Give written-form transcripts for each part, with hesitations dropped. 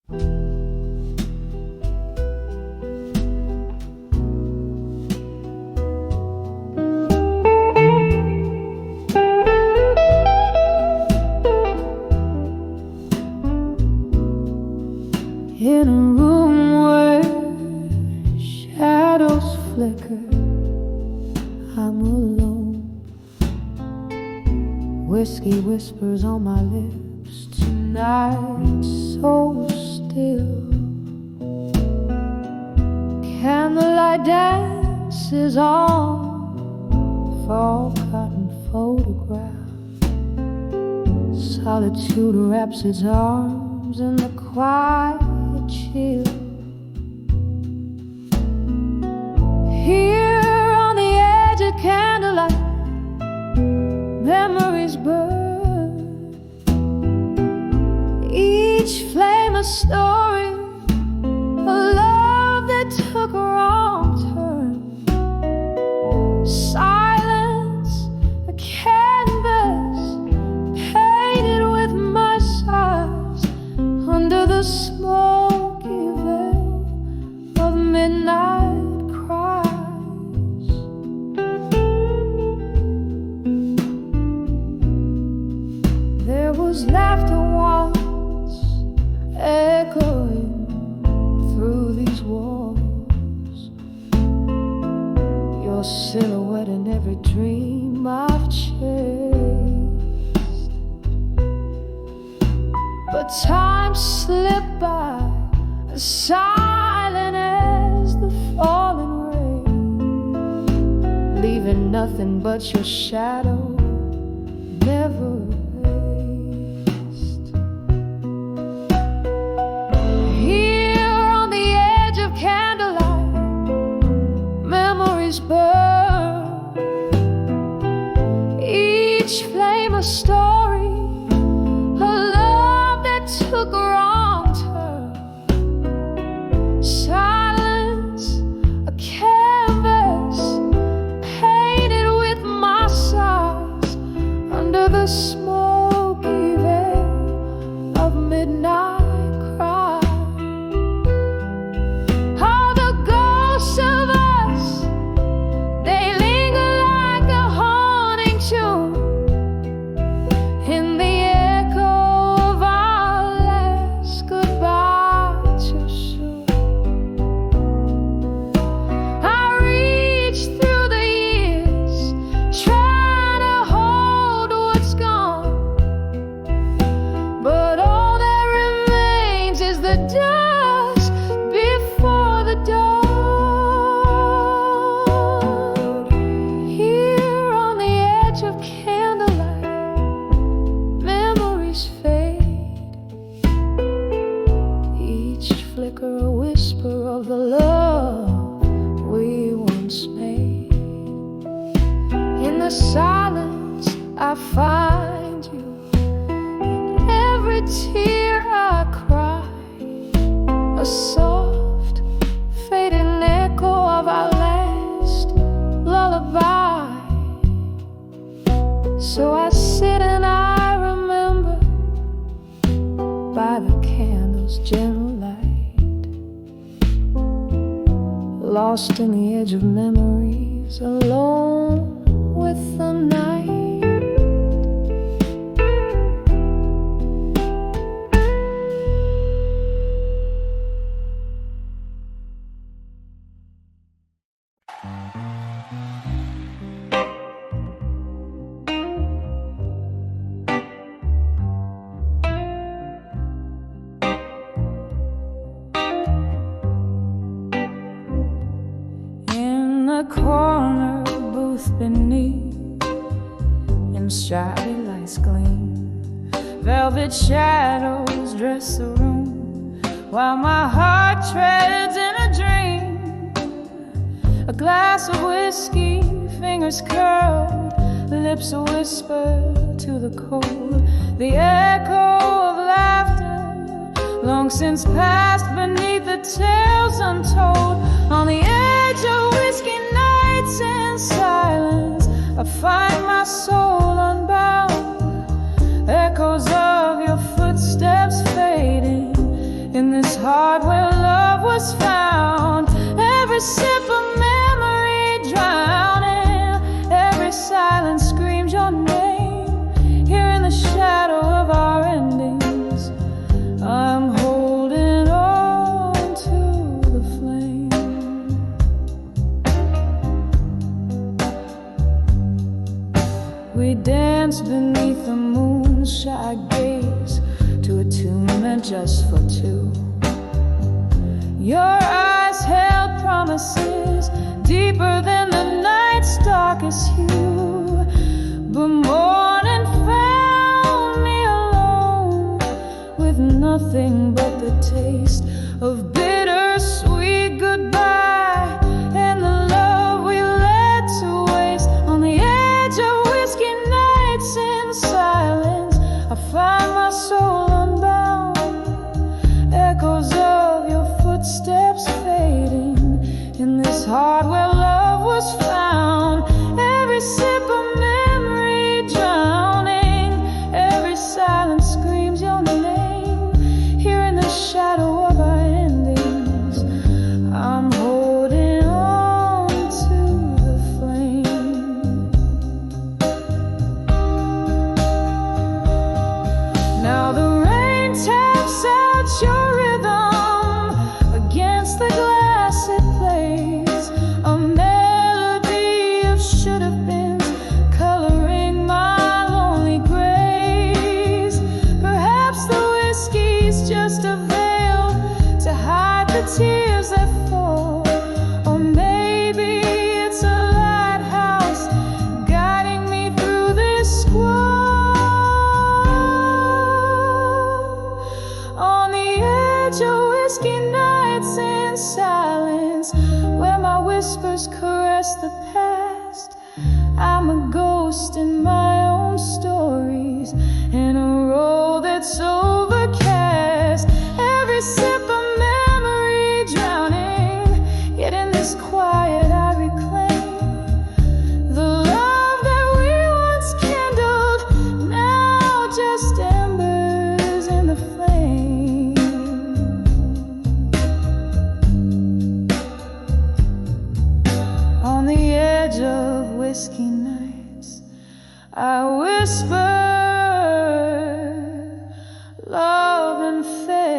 In a room where shadows flicker, I'm alone. Whiskey whispers on my lips tonight, so still. Candlelight dances on fall cotton photograph. Solitude wraps its arms in the quiet chill. Here on the edge of candlelight, memories burn. Each flame a story, a love that took a wrong turn. Silence, a canvas painted with my sighs under the smoky veil of midnight cries. There was laughter once echoing through these walls. Your silhouette in every dream I've chased. But time slipped by, as silent as the falling rain, leaving nothing but your shadow, never erased. Here on the edge of candlelight, memories burn. Each flame a story, a love that took a wrong turn. Silence, a canvas painted with my sighs under the smoky veil of midnight cry. All the ghosts of us, they linger like a haunting tune in the echo of our last goodbye too soon. I reach through the years, trying to hold what's gone, but all that remains is the dust before the dawn. Here on the edge of candlelight, memories fade. Each flicker a whisper of the love we once made. In the silence I find you, in every tear I cry, a soft fading echo of our last lullaby. So I sit and I remember by the candle's gentle light, lost in the edge of memories, alone with the night. In the corner booth beneath, in striped lights gleam, velvet shadows dress the room, while my heart treads in a dream. A glass of whiskey, fingers curled, lips a whisper to the cold. The echo of laughter, long since passed beneath the tales untold. On the edge of whiskey nights and silence, I find my soul unbound. Echoes of your footsteps fading in this heart where love was found. Every sip of memory drowning, every silence screams your name. Here in the shadow of our endings, I'm holding on to the flame. We dance beneath the moon's shy gaze to a tune meant just for two. Your eyes held promises deeper than the night's darkest hue. But morning found me alone with nothing but the taste of bittersweet goodbye and the love we led to waste. On the edge of whiskey nights in silence, I find my soul unbound, echoes of your footsteps fading in this heart where love was found. Every sip of memory drowning, every silence screams your name. Here in the shadow of our endings, I'm holding on to the flame. Now the rain taps out your rhythm against the glass it plays, a melody of should have been coloring my lonely grays. Perhaps the whiskey's just a veil to hide the tears that fall, or maybe it's a lighthouse guiding me through this squall. On the edge of whiskey nights in silence, where my whispers caress the past, I'm a ghost in my own stories, in a road that's overcast. Every sip of memory drowning, yet in this quiet I reclaim the love that we once kindled, now just embers in the flame. On the edge of whiskey nights, I whisper love and fade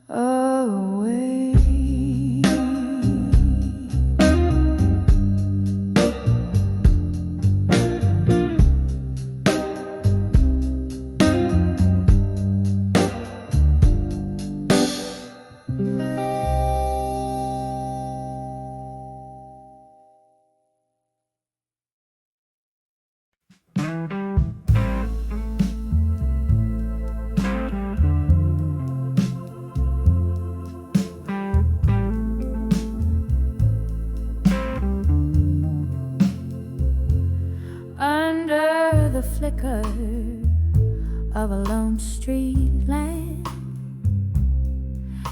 away. Under the flicker of a lone street lamp,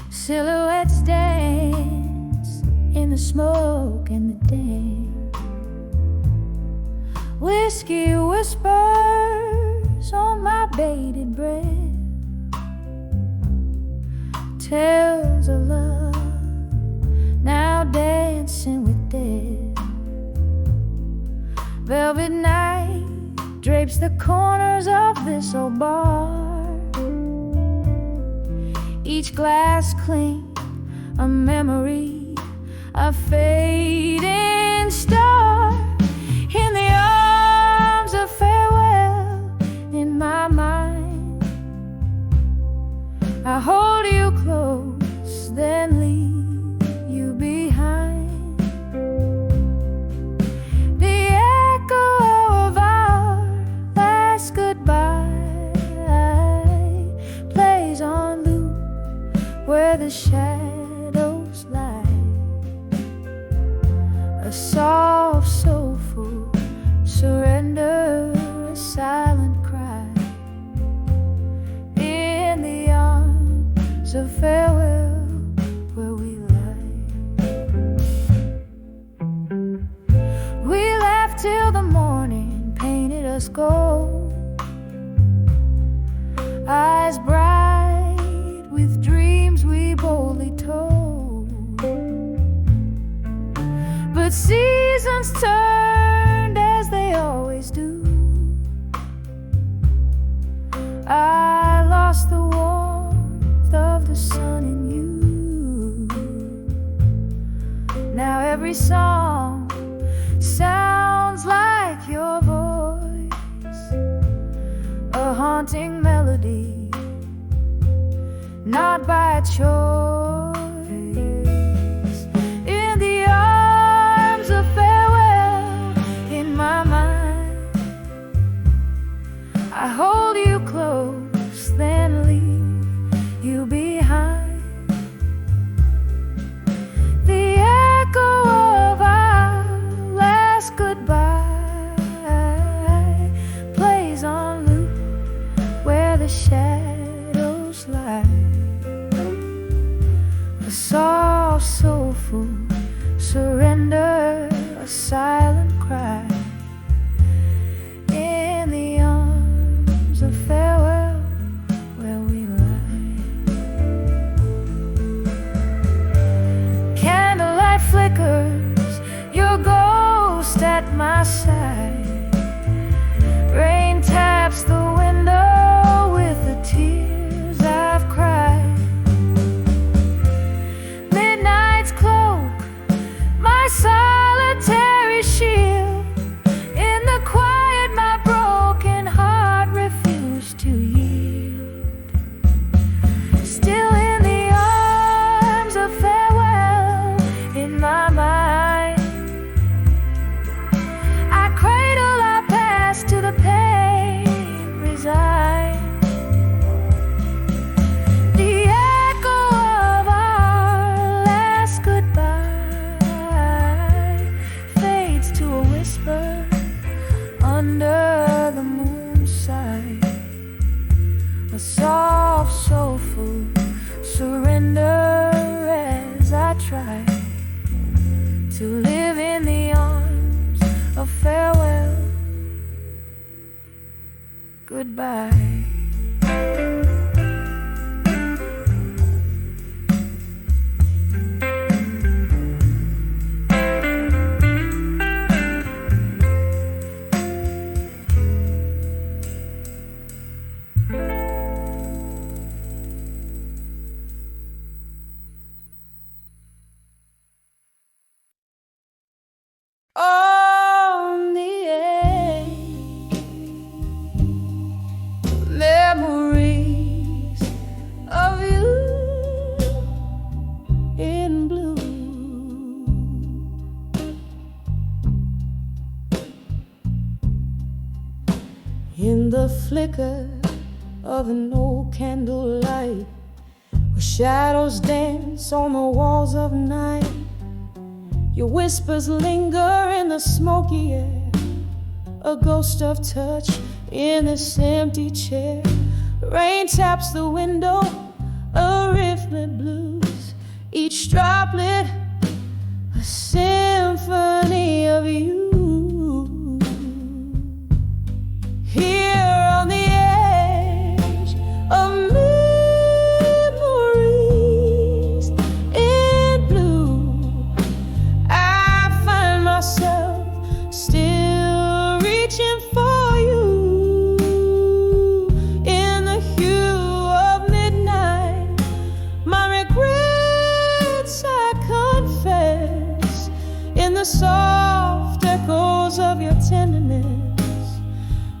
silhouettes dance in the smoke and the damp. Whiskey whispers on my bated breath, tales of love now dancing with death. Velvet night drapes the corners of this old bar, each glass clink a memory, a fading star. In the arms of farewell, in my mind, I hold you close, then leave you behind. Where the shadows lie, a soft, soulful surrender, a silent cry in the arms of farewell, where we lie. We laughed till the morning painted us gold, eyes bright the seasons turned as they always do. I lost the warmth of the sun in you. Now every song sounds like your voice, a haunting melody, not by choice. In the arms of farewell, in my mind, I hold you close, then leave you behind. The echo of our last goodbye plays on loop where the shadows lie. A soft, soulful surrender, a silent cry in the arms of farewell where we lie. Candlelight flickers, your ghost at my side. Rain taps the window with the tears I've cried. Midnight's cloak, my solitary shield. In the quiet, my broken heart refused to yield. Still in the arms of farewell, in my mind, I cradle our past to the pain resigned. The echo of our last goodbye fades to a whisper under the moonside. A soft, soulful surrender as I try to live in the arms of farewell, goodbye. On the edge, memories of you in blue. In the flicker of an old candlelight, where shadows dance on the walls of night. Your whispers linger in the smoky air, a ghost of touch in this empty chair. Rain taps the window, a rifflet blues, each droplet a symphony of you. Here on the edge of memories in blue, I find myself still reaching for you. In the hue of midnight, my regrets I confess. In the soft echoes of your tenderness,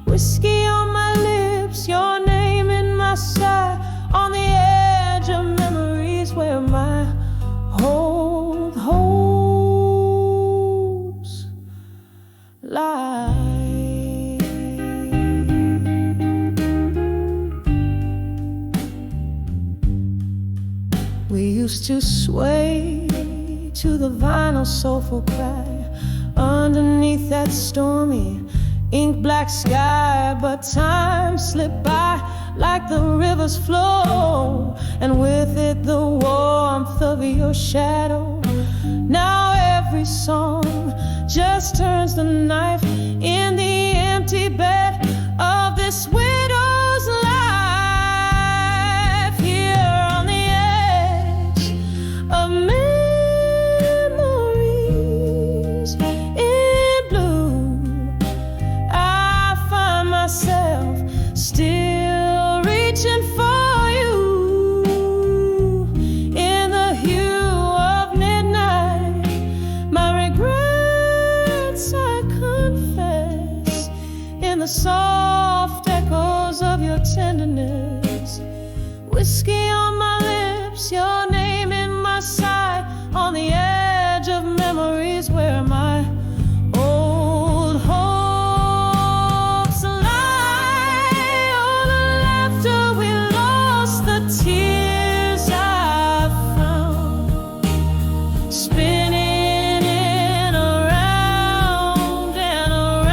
whiskey on my lips, your name in my sight. On the edge of memories where my hopes lie. We used to sway to the vinyl soulful cry underneath that stormy ink black sky. But time slipped by like the river's flow, and with it the warmth of your shadow. Now every song just turns the knife in the empty bed of this widow's life. Here on the edge of memories whiskey on my lips, your name in my sight, on the edge of memories where my old hopes lie. Oh, the laughter we lost, the tears I found, spinning in around and around.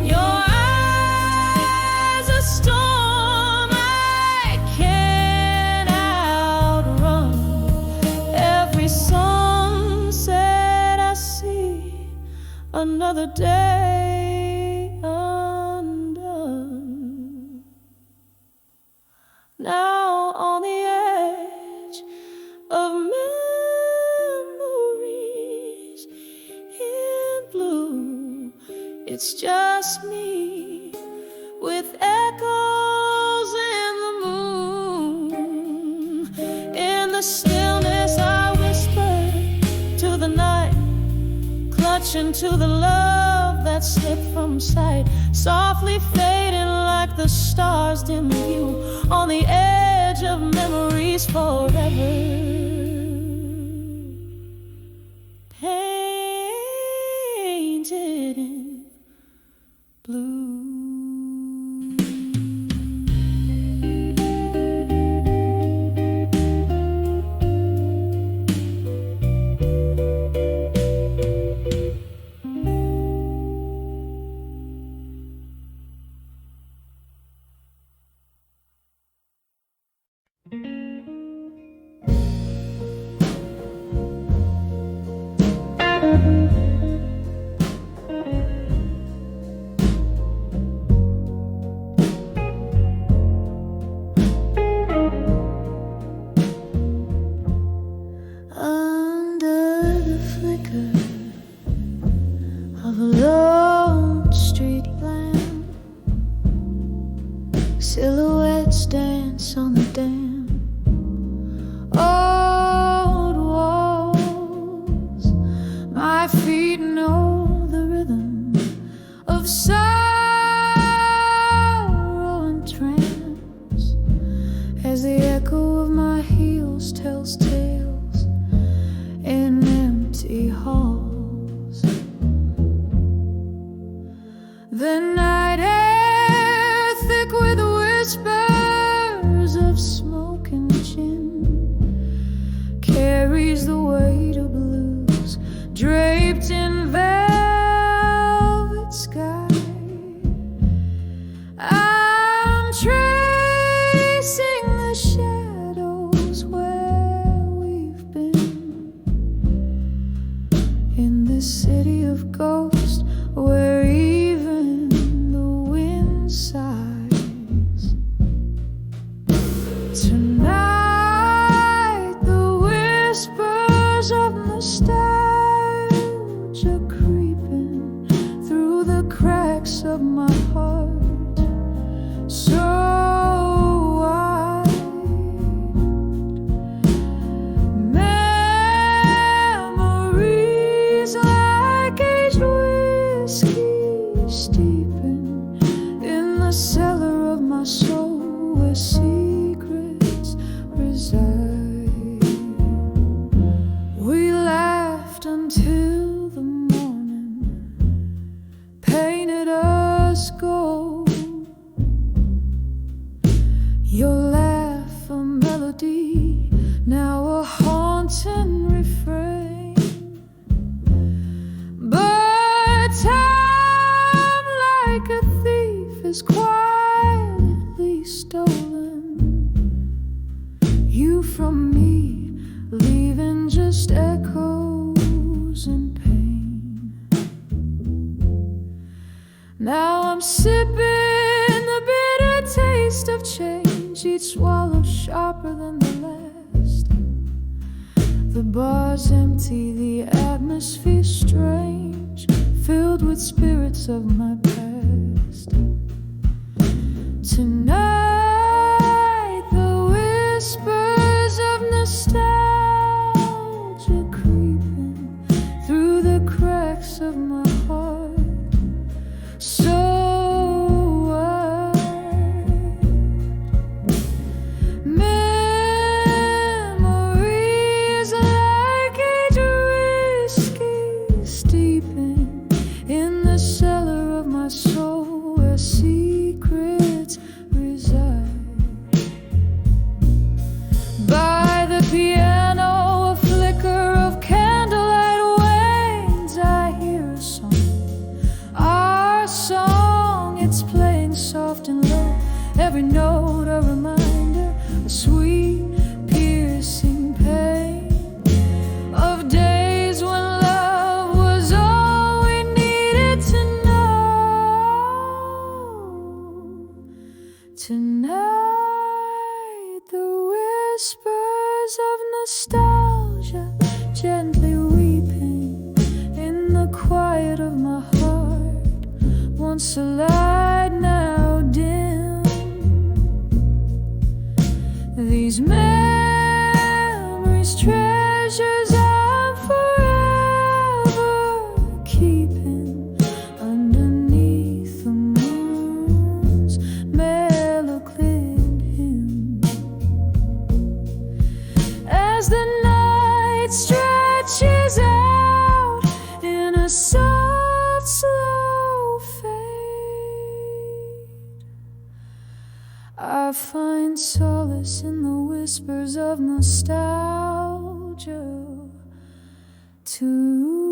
Your eyes a storm I can't outrun. Every sunset I see, another day undone. Now on the edge of memories in blue, it's just me with echoes in the moon. In the stillness I whisper to the night, clutching to the love that slipped from sight, softly fading like the stars dim view on the edge of memories forever. Painted in blue. Under the flicker of a lone street lamp, silhouettes dance on the damp old walls. My feet know the rhythm of sorrow and trance as the echo of my heels tells tales in empty halls. The night air thick with whispers of smoke and gin carries the weight of blues draped in velvet sky. I'm tracing the shadows where we've been in this city of ghosts where even the wind sighs. Tonight the whispers of nostalgia creeping through the cracks of my heart, so wide. Memories like aged whiskey steeping in the cellar of my soul where secrets reside. We laughed until the morning painted us gold. Your laugh a melody, now a haunting refrain. But time, like a thief, is quietly stolen you from me, leaving just echoes and pain. Now I'm sipping the bitter taste of change, each swallow sharper than the last. The bar's empty, the atmosphere strange, filled with spirits of my past. Tonight the whispers of nostalgia creeping through the cracks of my heart, so wide. Tonight, the whispers of nostalgia gently weeping in the quiet of my heart, once a light, now dim. These memories, treasures I'm forever keeping underneath the moon's mellow-cleared hymn. As the night stretches out in a soft, slow fade, I find solace in the whispers of nostalgia tonight.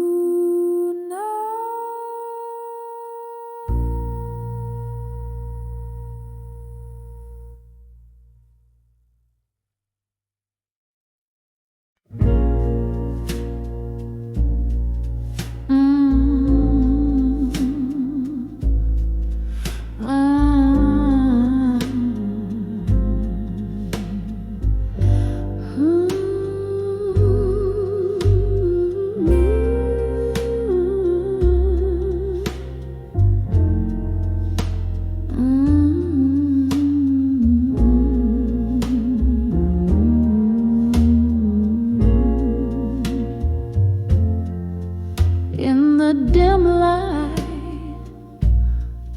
In the dim light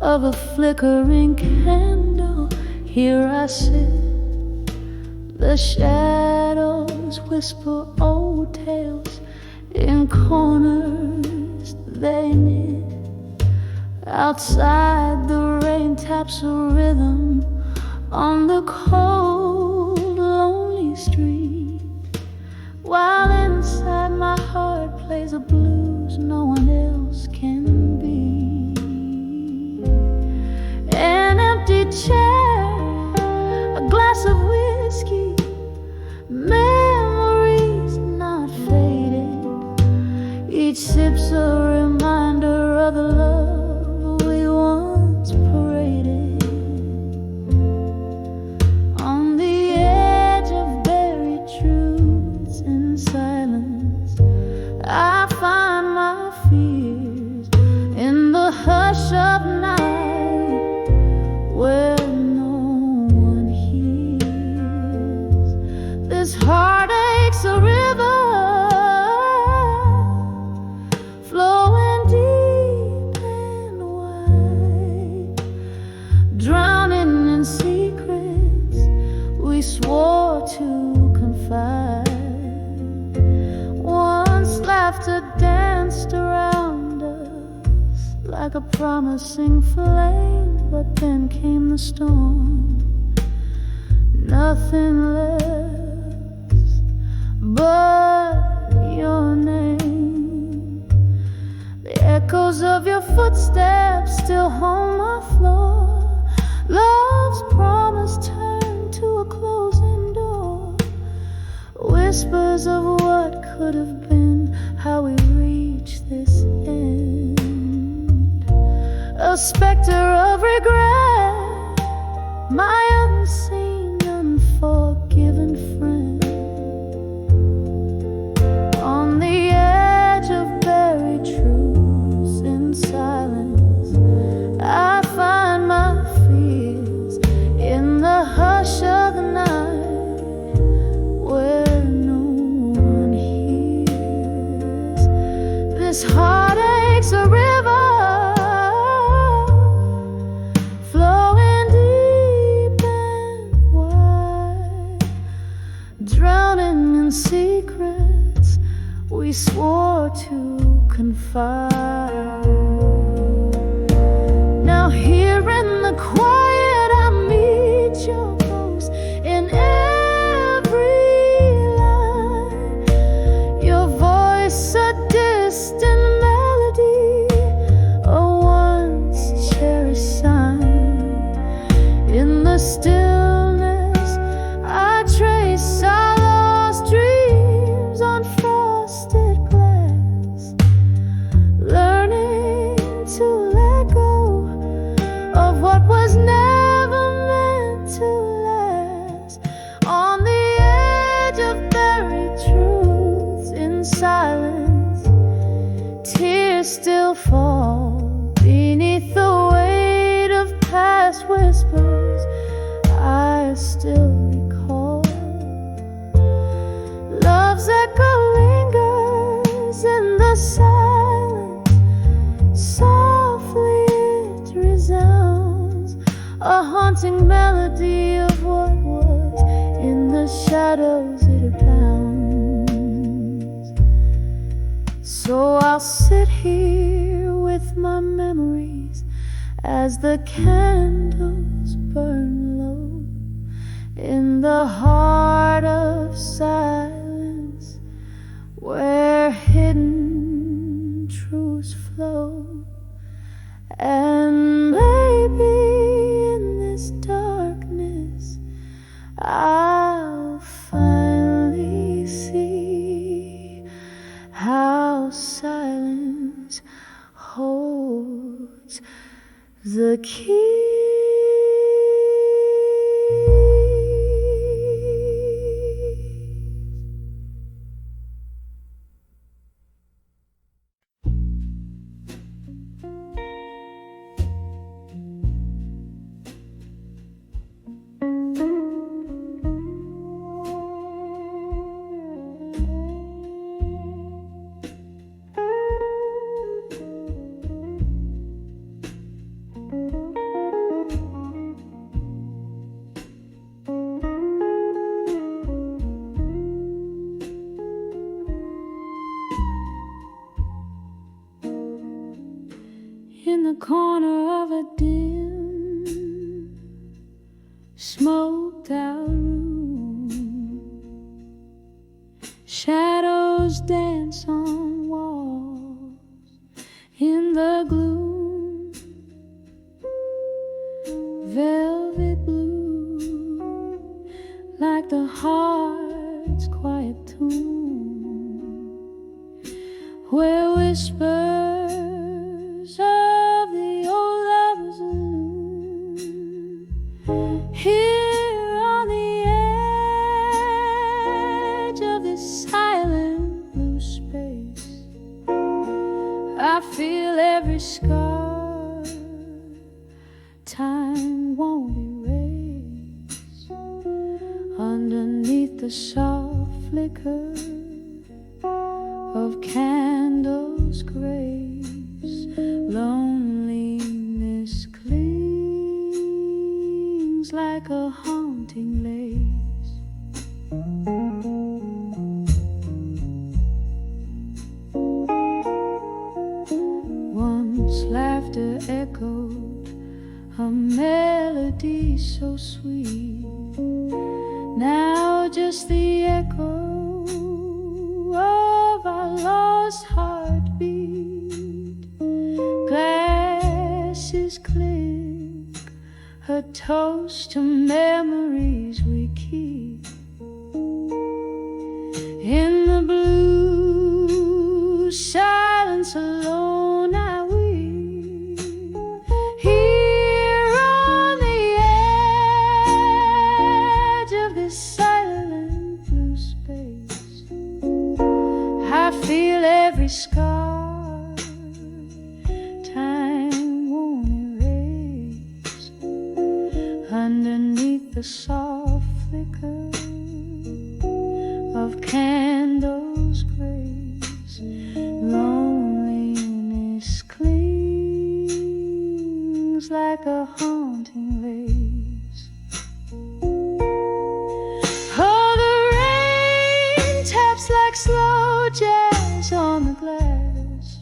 of a flickering candle, here I sit. The shadows whisper old tales in corners they knit. Outside, the rain taps a rhythm on the cold, lonely street, while inside my heart plays a blues no one else can be. An empty chair, a glass of whiskey, memories not faded. Each sip's a reminder of the love we once paraded. On the edge of buried truths in silence, I find my fears in the hush of night, where no one hears. This heartache's a river, flowing deep and wide, drowning in secrets we swore to confide. Once laughter danced around us like a promising flame, but then came the storm. Nothing left but your name. The echoes of your footsteps still haunt my floor. Love's promise turned to a closing door. Whispers of what could have been, how we reached this end. A specter of regret, my unseen, unforgiven friend. On the edge of buried truths in silence, I find my fears in the hush of the night, where no one hears. This heartache's a river, flowing deep and wide, drowning in secrets we swore to confide. Now here in the quiet I meet your ghost in every line. Your voice a distant melody, a once cherished sign. In the stillness I trace our lost dreams on frosted glass, learning to let go of what was never meant haunting melody of what was. In the shadows it abounds. So I'll sit here with my memories as the candles burn low in the heart of silence, where hidden truths flow. And maybe in this darkness I'll finally see how silence holds the key. In the corner of a dim, smoked out room, shadows dance on walls in the gloom, velvet blue, like the heart's quiet tune, where whispers of the old lover's loom. Here on the edge of this silent blue space, I feel every scar time won't erase. Underneath the soft flicker of candles' grace, loneliness clings like a haunting lace. Once laughter echoed a melody so sweet, now just the echo of our lost heartbeat. Glasses clink, a toast to memories we keep. In the blue silence alone I weep. Here on the edge of this silent blue space, I feel every scar time won't erase. Underneath the soft flicker of candles' grace, loneliness clings like a haunting lace. Oh, the rain taps like slow jazz on the glass,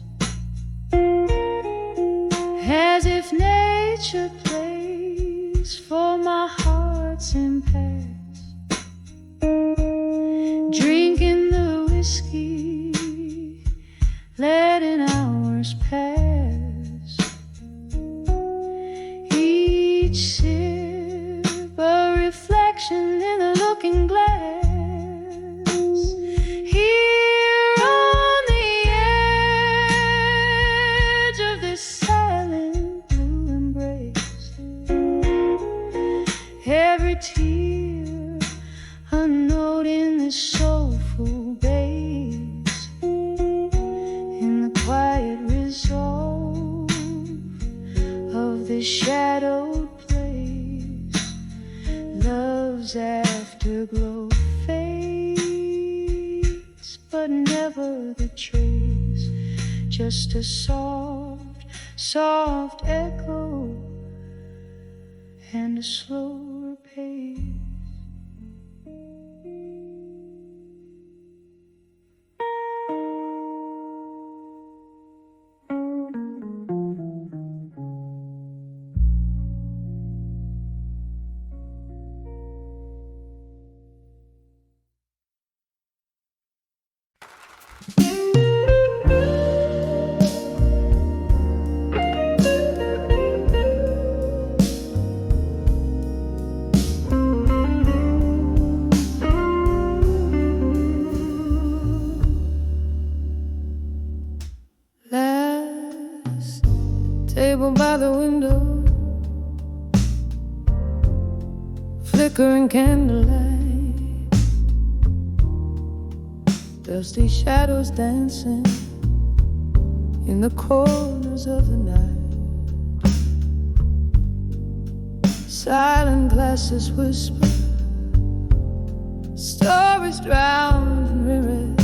as if nature plays for my heart's impasse. Drinking the whiskey, letting hours pass. Each sip a reflection in the looking glass. Here on the edge of this silent blue embrace, every tear a note in this soulful bass. In the quiet resolve of this shadowed place, love's afterglow fades, but never the trace. Just a soft, soft echo and a slower pace. Last table by the window, flickering candlelight, dusty shadows dancing in the corners of the night. Silent glasses whisper, stories drowned in reread.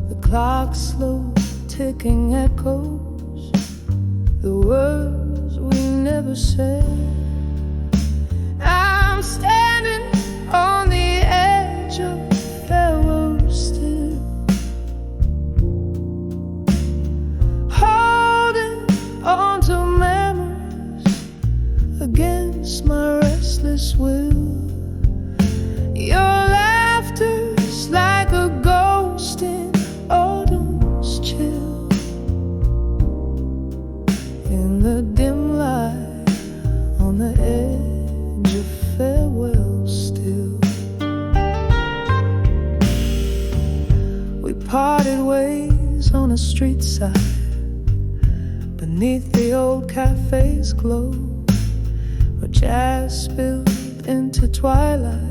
The clock's slow ticking echoes the words we never said. I'm standing on the edge of farewell still, holding on to memories against my restless will. Your laughter's like a ghost in autumn's chill, in the dim light on the edge of farewell still. We parted ways on a street side, beneath the old cafe's glow, where jazz spilled into twilight,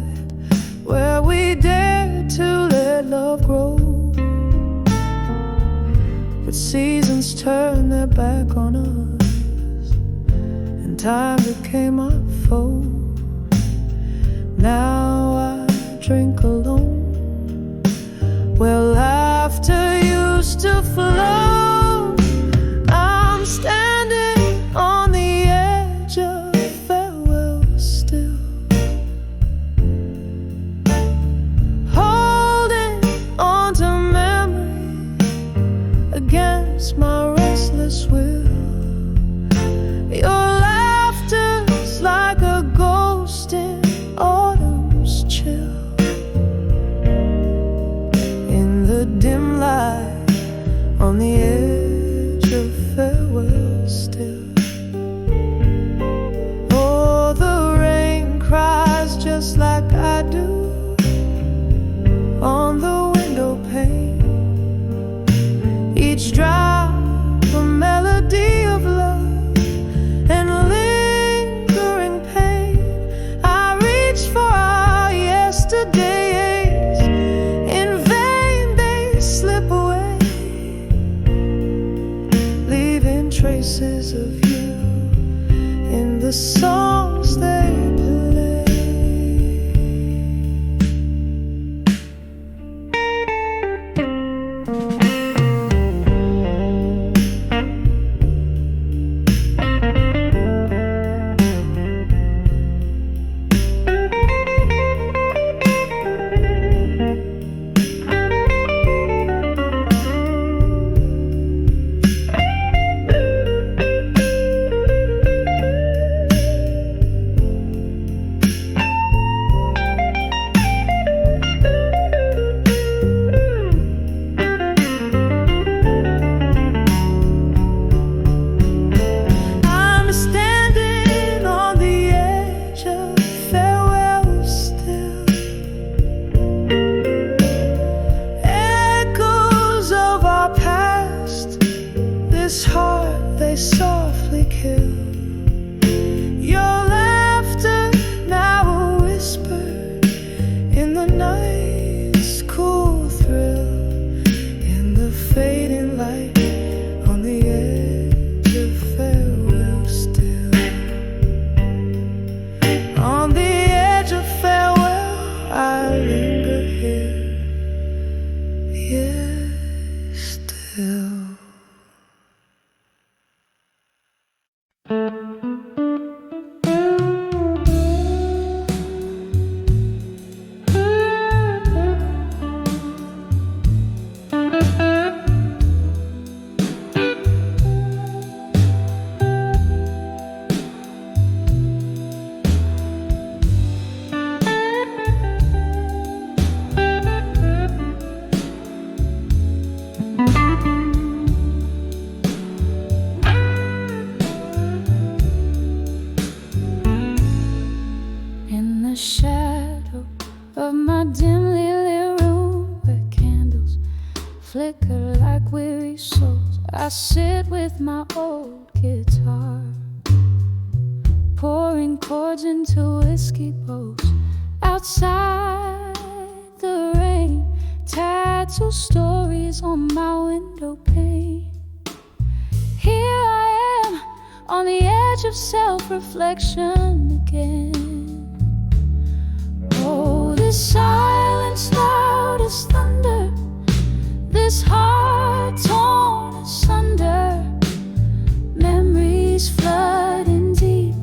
where we dared to let love grow. But seasons turned their back on us, and time became our foe. Now I drink alone, where laughter used to flow. I'm standing on the edge of farewell still, holding on to memory against my restless will. Your laughter's like a ghost in autumn's chill, the shadow of my dimly lit room, where candles flicker like weary souls, I sit with my old guitar, pouring chords into whiskey bowls. Outside the rain, tattoo stories on my window pane. Here I am on the edge of self-reflection again. Oh, this silence loud as thunder, this heart torn asunder, memories flooding deep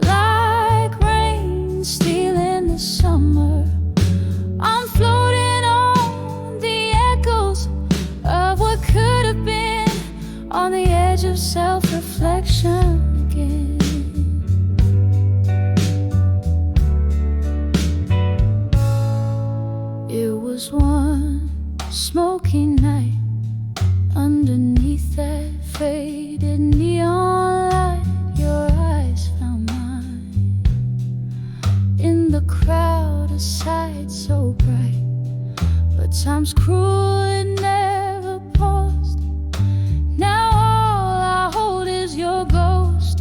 like rain stealing the summer. I'm floating on the echoes of what could have been, on the edge of self-reflection again. It was one smoky night underneath that faded neon light. Your eyes found mine in the crowd, a sight so bright, but time's cruel, it never paused. Now all I hold is your ghost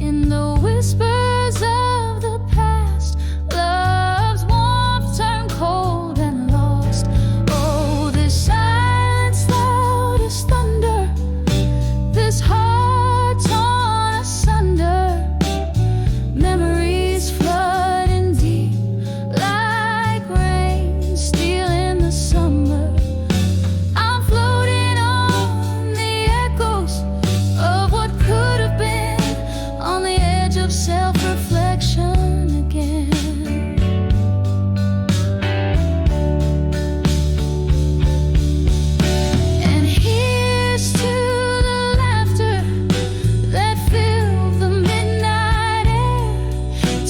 in the whispers of the past. Love's warmth turned cold and lost. Oh, this silence loud as thunder, this heart torn asunder, memories flooding deep like rain stealing the summer. I'm floating on the echoes of what could have been, on the edge of self-reflection again. And here's to the laughter that filled the midnight air,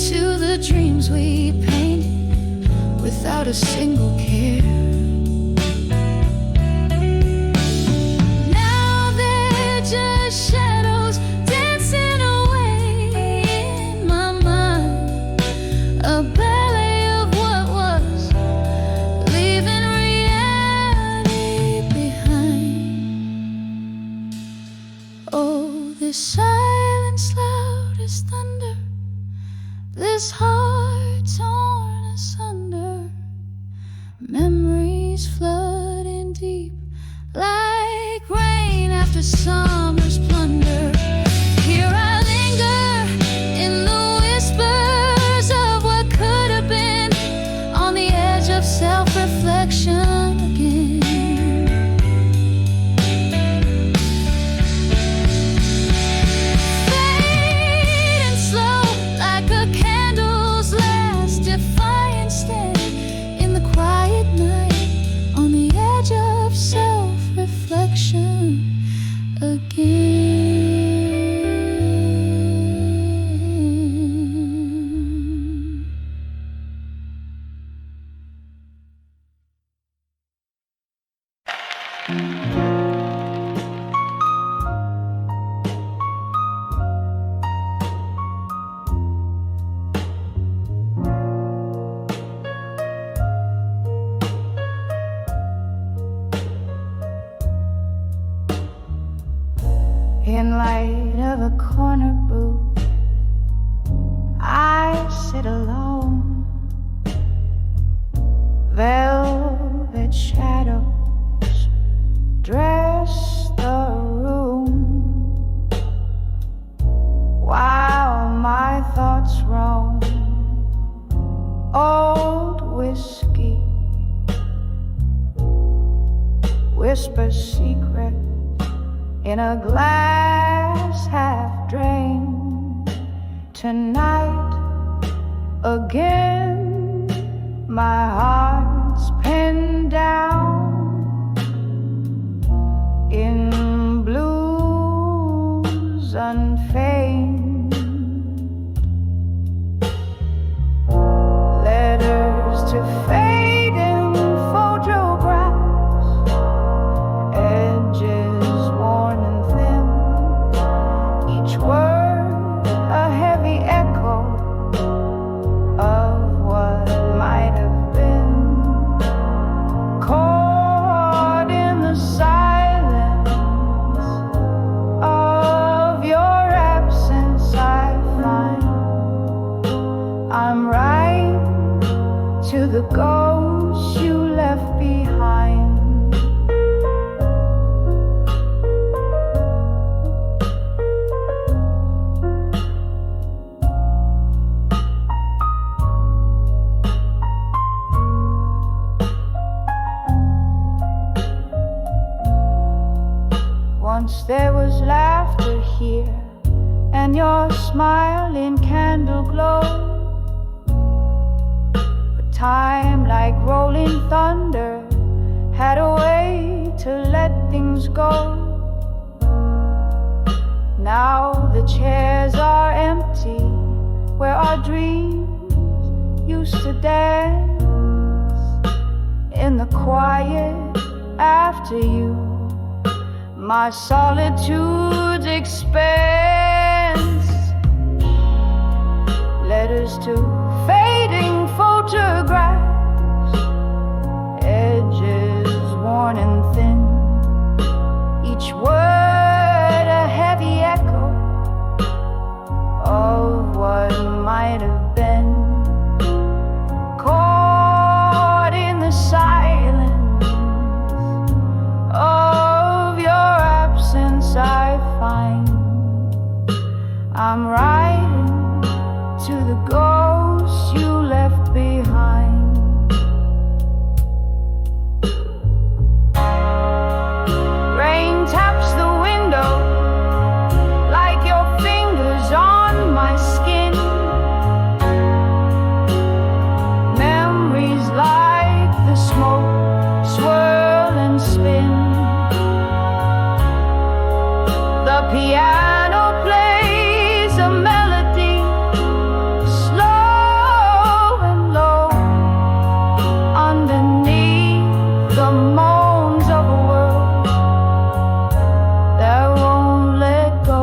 to the dreams we painted without a single care. Now they're just shadows dancing away in my mind, a ballet of what was, leaving reality behind. Oh, this silence loud as thunder, this heart torn asunder, memories flooding deep like rain after summer's plunder. Here I linger in the whispers of what could have been, on the edge of self-reflection again. Fading slow like a candle's last defiant stand in the quiet night, on the edge of self-reflection again. In light of a corner booth, I sit alone. Velvet shadows dress the room, while my thoughts roam. Old whiskey whispers secrets in a glass half drained. Tonight again, my heart's pinned down in blues unfeigned. Letters to fading photographs, edges worn and thin, each word a heavy echo of the ghosts you left behind. Once there was laughter here, and your smile in candle glow. But time, like rolling thunder, had a way to let things go. Now the chairs are empty where our dreams used to dance. In the quiet after you, my solitude's expanse. Letters to fading photographs, edges worn and thin, each word a heavy echo of what might have been. Caught in the silence of your absence, I find I'm riding to the ghosts you left behind. Rain taps the window like your fingers on my skin. Memories like the smoke swirl and spin. The piano plays a melody, slow and low, underneath the moans of a world that won't let go.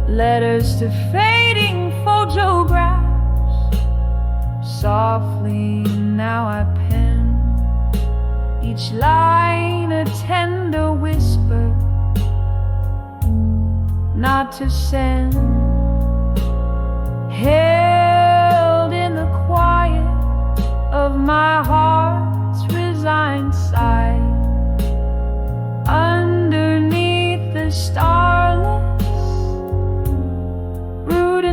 Letters to fading photographs, softly now I pen, each line a tender whisper, not to send. Held in the quiet of my heart's resigned sigh, underneath the starless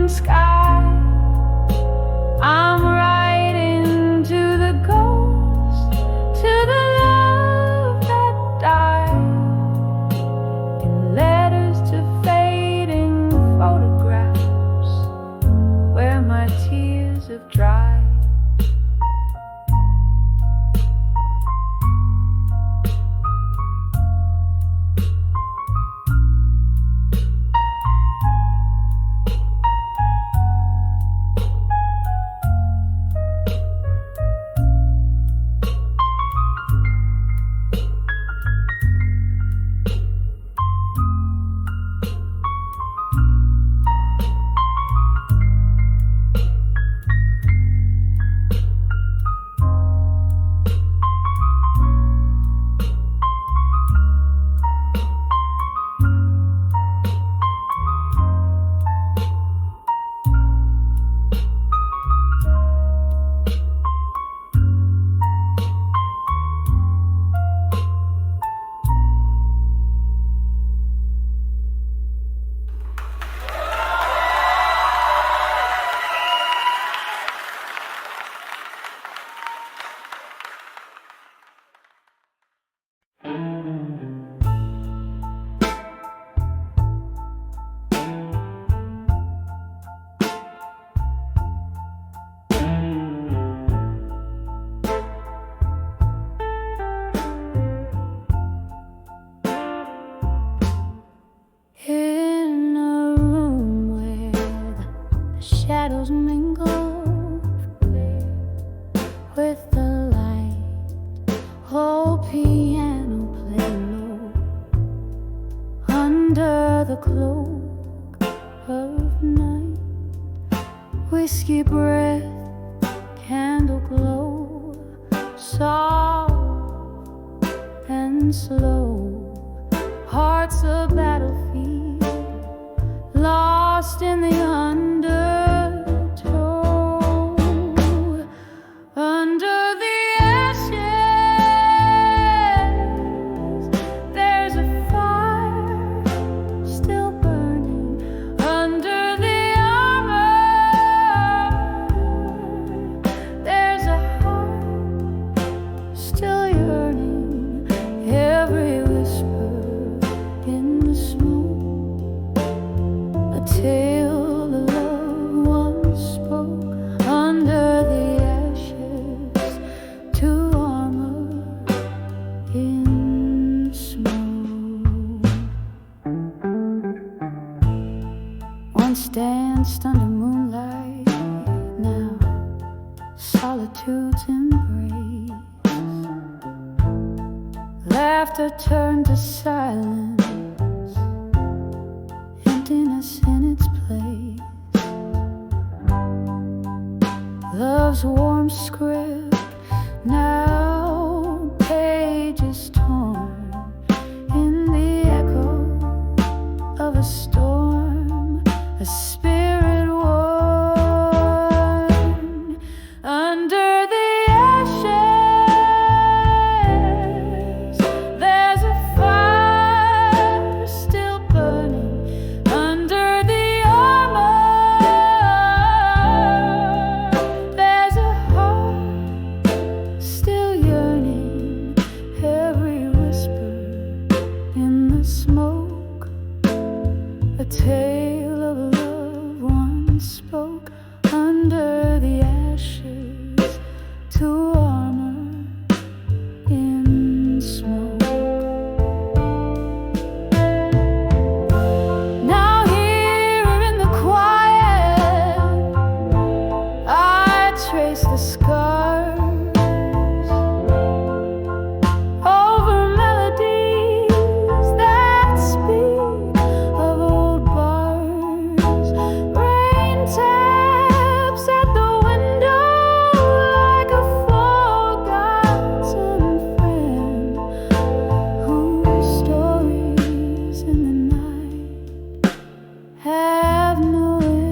sky, I'm riding to the ghost, to the love that died, in letters to fading photographs where my tears have dried. under the cloak of night. Whiskey breath, candle glow, soft and slow. Heart's a battlefield, lost in the undertow. Under the ashes, there's a fire still burning. Under the armor, there's a heart still yearning. Every whisper in the smoke, a tale the loved one spoke. Under the ashes, to armor in smoke. Once danced under moonlight, now solitude's embrace. Laughter turned to silence, emptiness in its place. Love's warm script, now pages torn in the echo of a storm, a spirit worn. Under the ashes, there's a fire still burning. Under the armor, there's a heart still yearning. Every whisper in the smoke, a tale of love once spoke. Under the ashes, to armor in smoke. Now here in the quiet, I trace the scars over melodies that speak of old bars. Rain taps at the window like a forgotten friend, whose stories in the night have no end.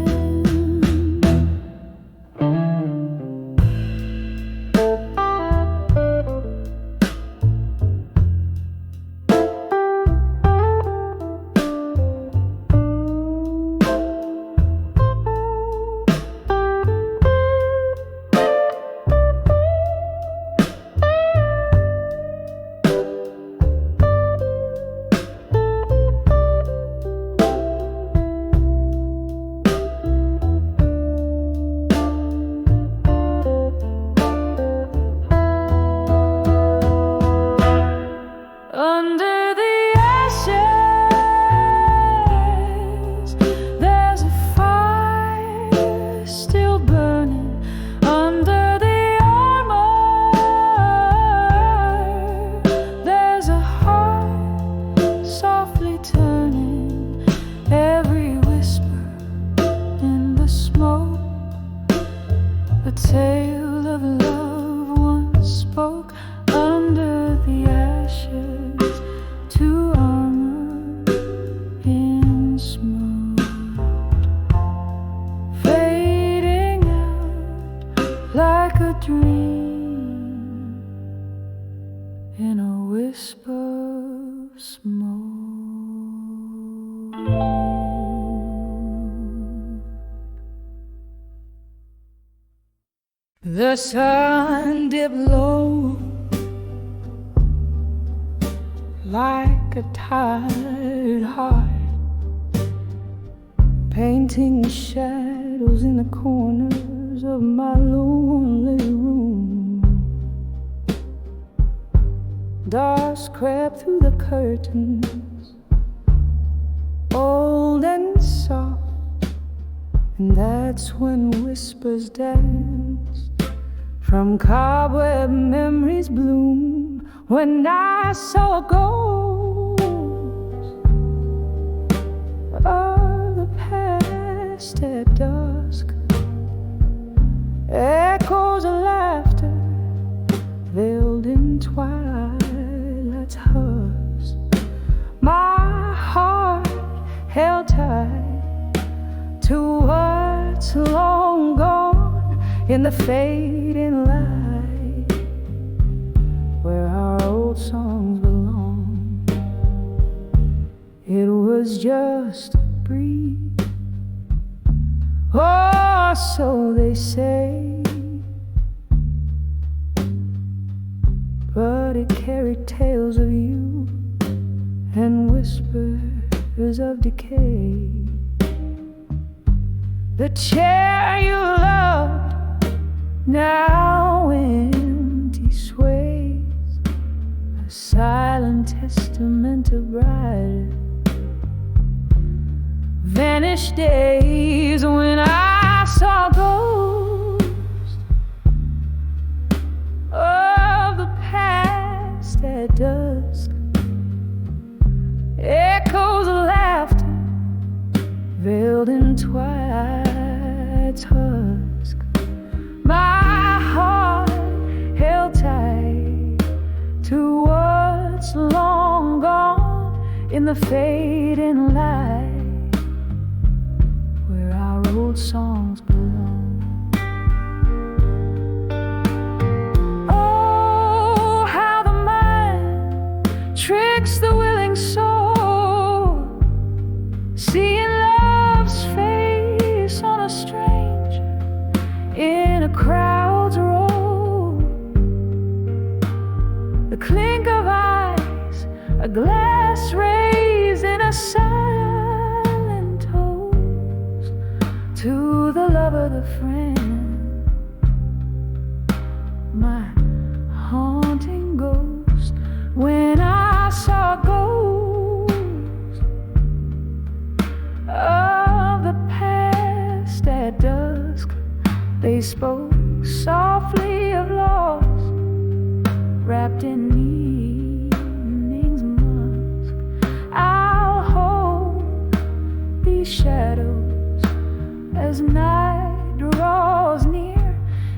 Under the ashes, there's a fire still burning. Under the armor, there's a heart softly turning. Every whisper in the smoke, a tale of love once spoke. Under the ashes, to armor in smoke. Fading out like a dream in a whisper of smoke. The sun dipped low like a tired heart, painting shadows in the corners of my lonely room. Dust crept through the curtains, old and soft, and that's when whispers danced from cobweb memories bloom. When I saw a ghost in the fading light where our old songs belong. It was just a breeze, or so they say, but it carried tales of you and whispers of decay. The chair you loved now empty sways, a silent testament of bright vanished days when I saw ghosts of the past at dusk, echoes of laughter veiled in twilight's husk. My heart held tight to what's long gone in the fading light where our old songs belong. Oh, how the mind tricks the willing soul, seeing love's face on a stranger in a crowd's roll. The clink of eyes, a glass raised in a silent toast to the lover, the friend, my haunting ghost. When I saw ghosts of the past at dusk, they spoke softly of loss, wrapped in evening's musk. I'll hold these shadows as night draws near.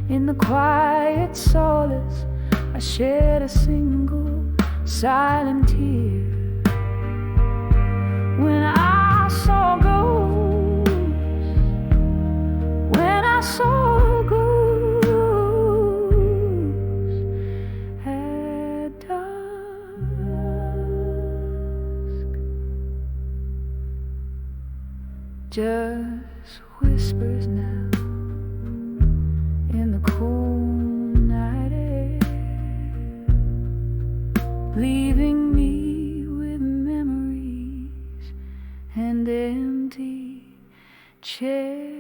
In the quiet solace, I shed a single silent tear. When I saw ghosts, when I saw ghosts at dusk. Just whispers now in the cool night air, leaving me with memories and empty chairs.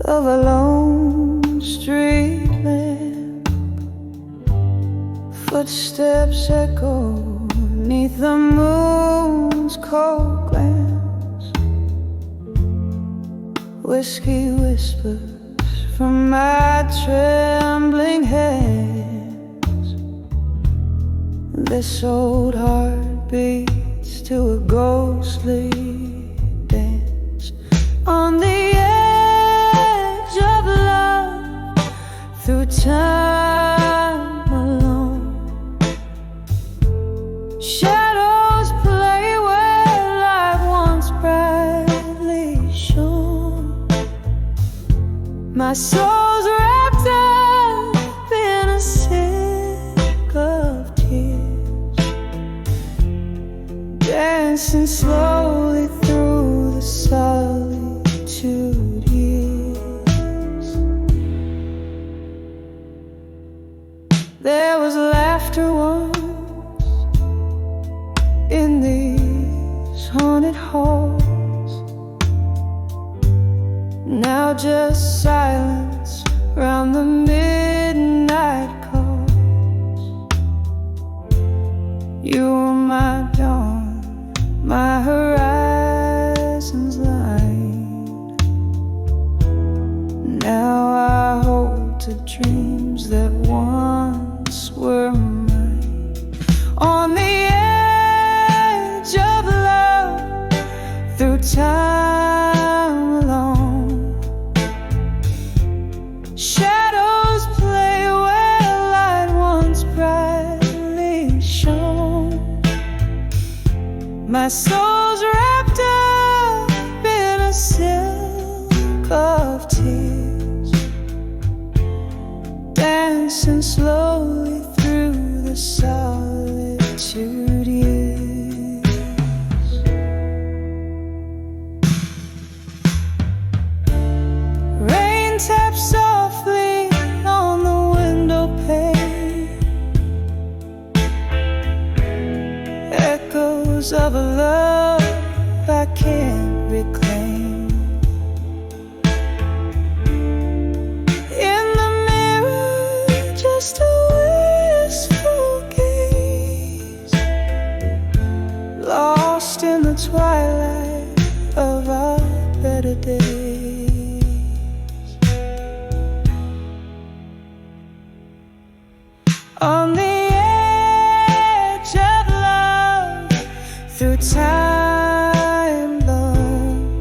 Of a lone street lamp, footsteps echo neath the moon's cold glance. Whiskey whispers from my trembling hands. This old heart beats to a ghostly dance on the of love through time alone. Shadows play where light once brightly shone. My soul's wrapped up in a silk of tears, dancing slowly through the solitude. There was laughter once in these haunted halls, You were my dawn, my horizon's light. Now I hold to dreams that once were mine. On the edge of love, through time alone, shadows play where light once brightly shone. My soul's wrapped up in a silk of tears, dancing slowly through the solitude years. Rain taps softly on the window pane, echoes of a love I can't reclaim. In the mirror, just a wistful gaze, lost in the twilight of our better days. On the edge of love, through time long,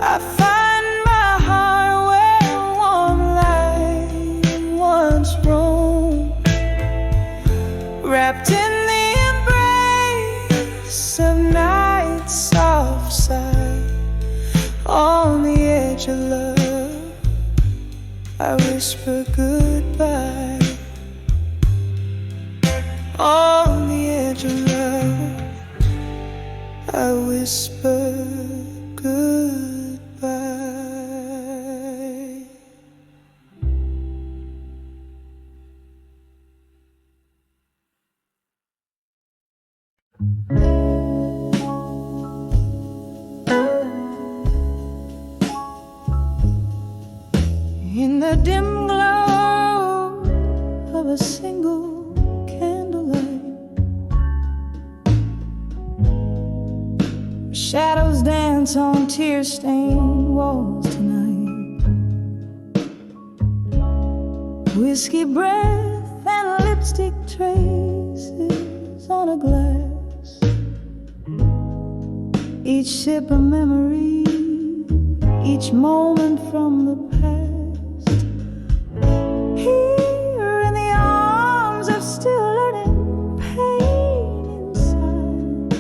I find my heart where warm light once roamed, wrapped in the embrace of night's soft sigh. On the edge of love, I whisper goodbye. On the edge of love, I whisper goodbye. In the dim glow of a single candlelight, shadows dance on tear-stained walls tonight. Whiskey breath and lipstick traces on a glass, each sip a memory, each moment from the past. Here in the arms of still learning pain inside,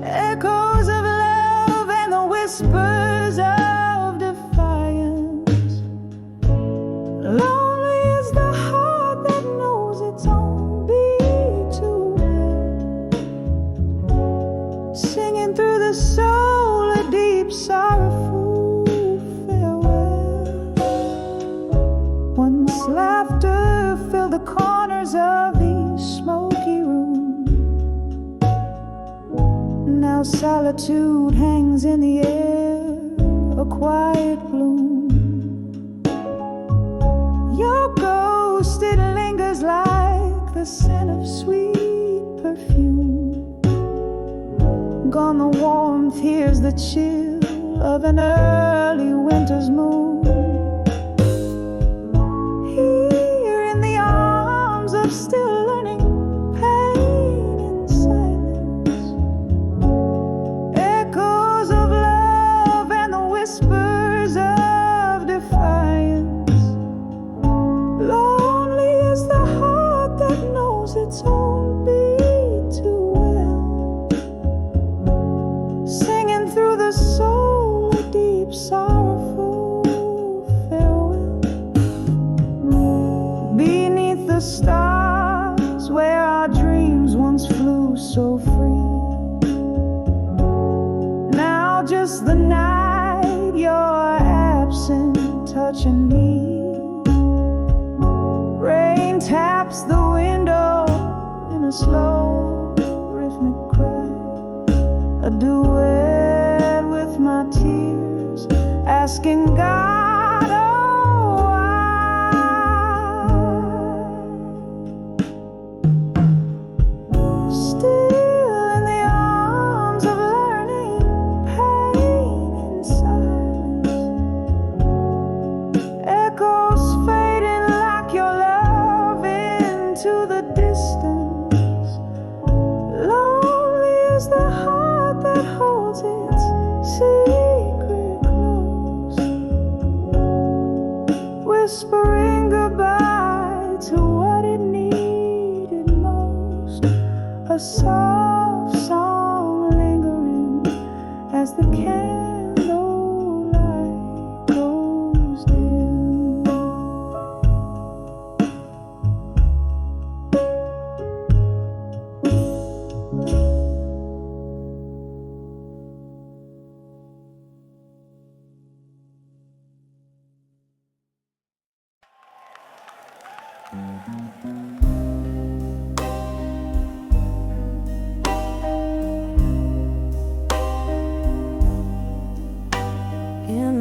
echoes of love and the whispers of defiance. Lonely is the heart that knows its own beat too well, singing through the soul a deep sorrowful farewell. Once laughter filled the corners of these smoky rooms, now solitude hangs in the air, a quiet gloom. Your ghost, it lingers like the scent of sweet perfume. Gone the warmth, here's the chill of an early winter's moon. Here in the arms of still learning pain in silence, echoes of love and the whispers of defiance. Lonely is the heart that knows its own beat too well, singing through the soul a deep sorrowful farewell. Beneath the stars where our dreams once flew so free, now just the night, you're absent, touching me. Rain taps the window in a slow rhythmic cry, a duet with my tears, asking God, oh, why? In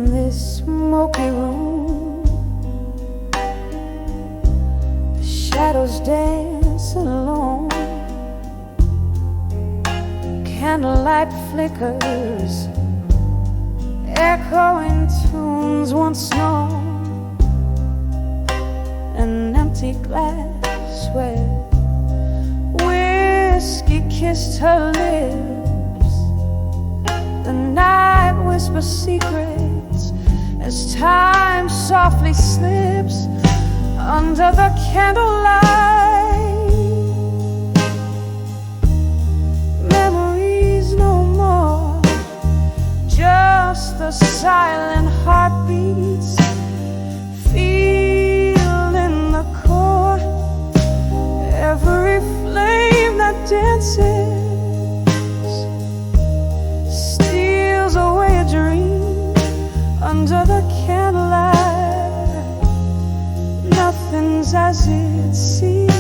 this smoky room, the shadows dance alone. Candlelight flickers, echoing tunes once known. An empty glass where whiskey kissed her lips. The night whispers secrets as time softly slips under the candlelight. Memories no more, just the silent heartbeats. Feel in the core every flame that dances, steals away a dream under the candlelight. Nothing's as it seems.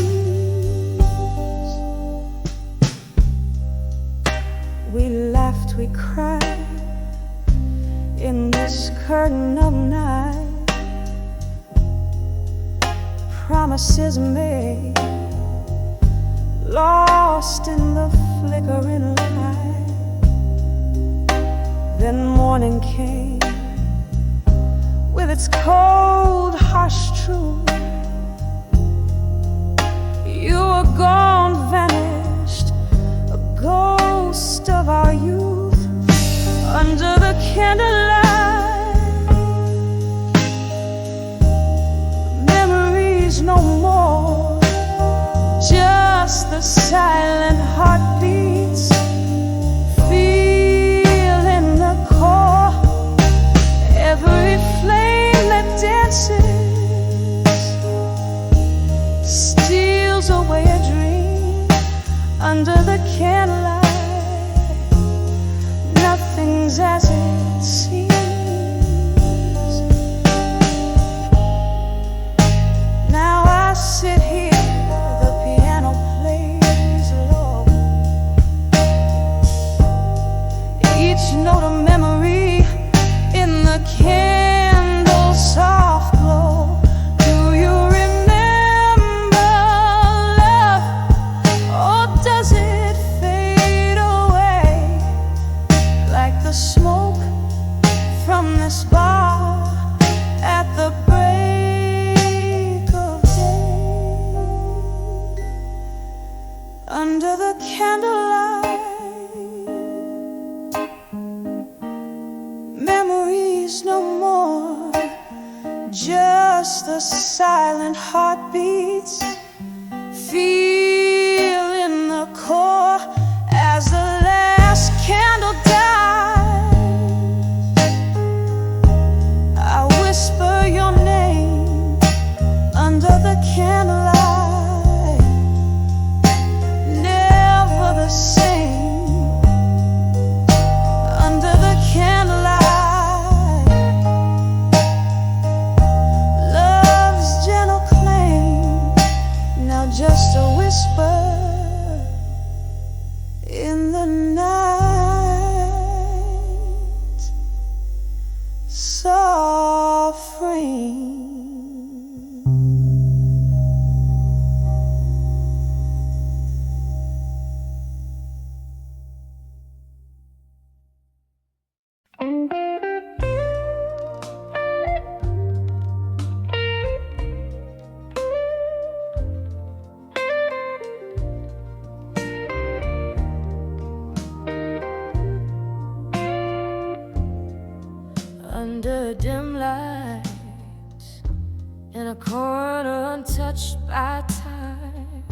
We laughed, we cried in this curtain of night. Promises made, lost in the flickering light. Then morning came with its cold, harsh truth. You were gone, vanished, a ghost of our youth under the candlelight. Memories no more, just the silent heartbeats. Feel in the core every flame that dances, steals away a dream under the candlelight. Nothing's as it seems. Now I sit here, the piano plays low. Each note a memory in the candle's soft glow. Do you remember love, or does it fade away like the smoke from this bar at the break of day? Under the candlelight, memories no more, just the silent heartbeats. Feel in the core as the last candle dies. I whisper your name under the candlelight. Never the same under the candlelight. Love's gentle claim, now just a whisper in the night. Soft rain. Under dim lights, in a corner untouched by time,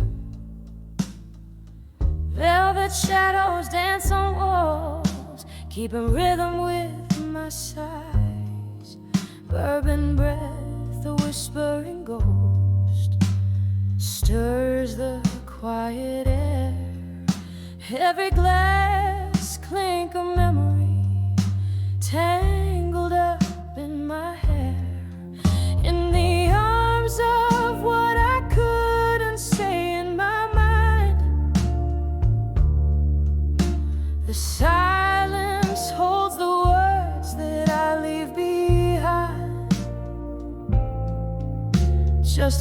velvet shadows dance on walls, keeping rhythm with my sighs. Bourbon breath, a whispering ghost, stirs the quiet air. Every glass clink a memory, tangled up in my hair. In the arms of what I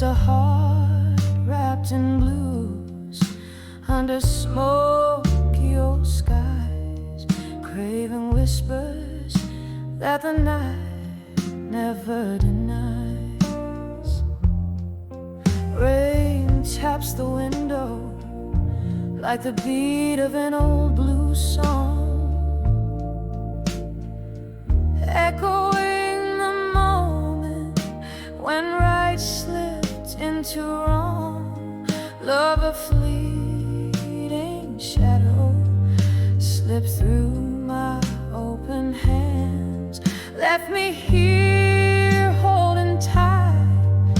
a heart wrapped in blues under smoky old skies, craving whispers that the night never denies. Rain taps the window like the beat of an old blues song, echoing the moment when right slipped into wrong. Love, a fleeting shadow, slipped through my open hands, left me here holding tight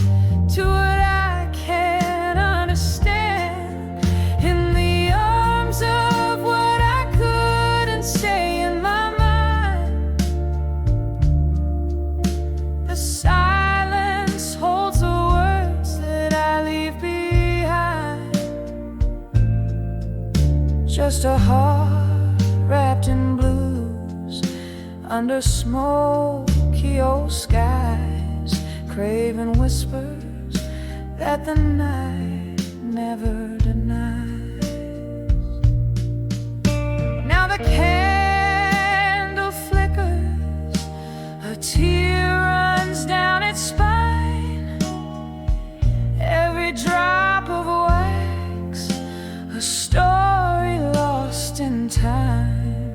to what I can't understand, in the arms of what I couldn't say in my mind. The silence holds the words that I leave behind, just a heart wrapped in blues under smoky old skies, craving whispers that the night never denies. Now the candle flickers, a tear runs down its spine, every drop of wax a story lost in time.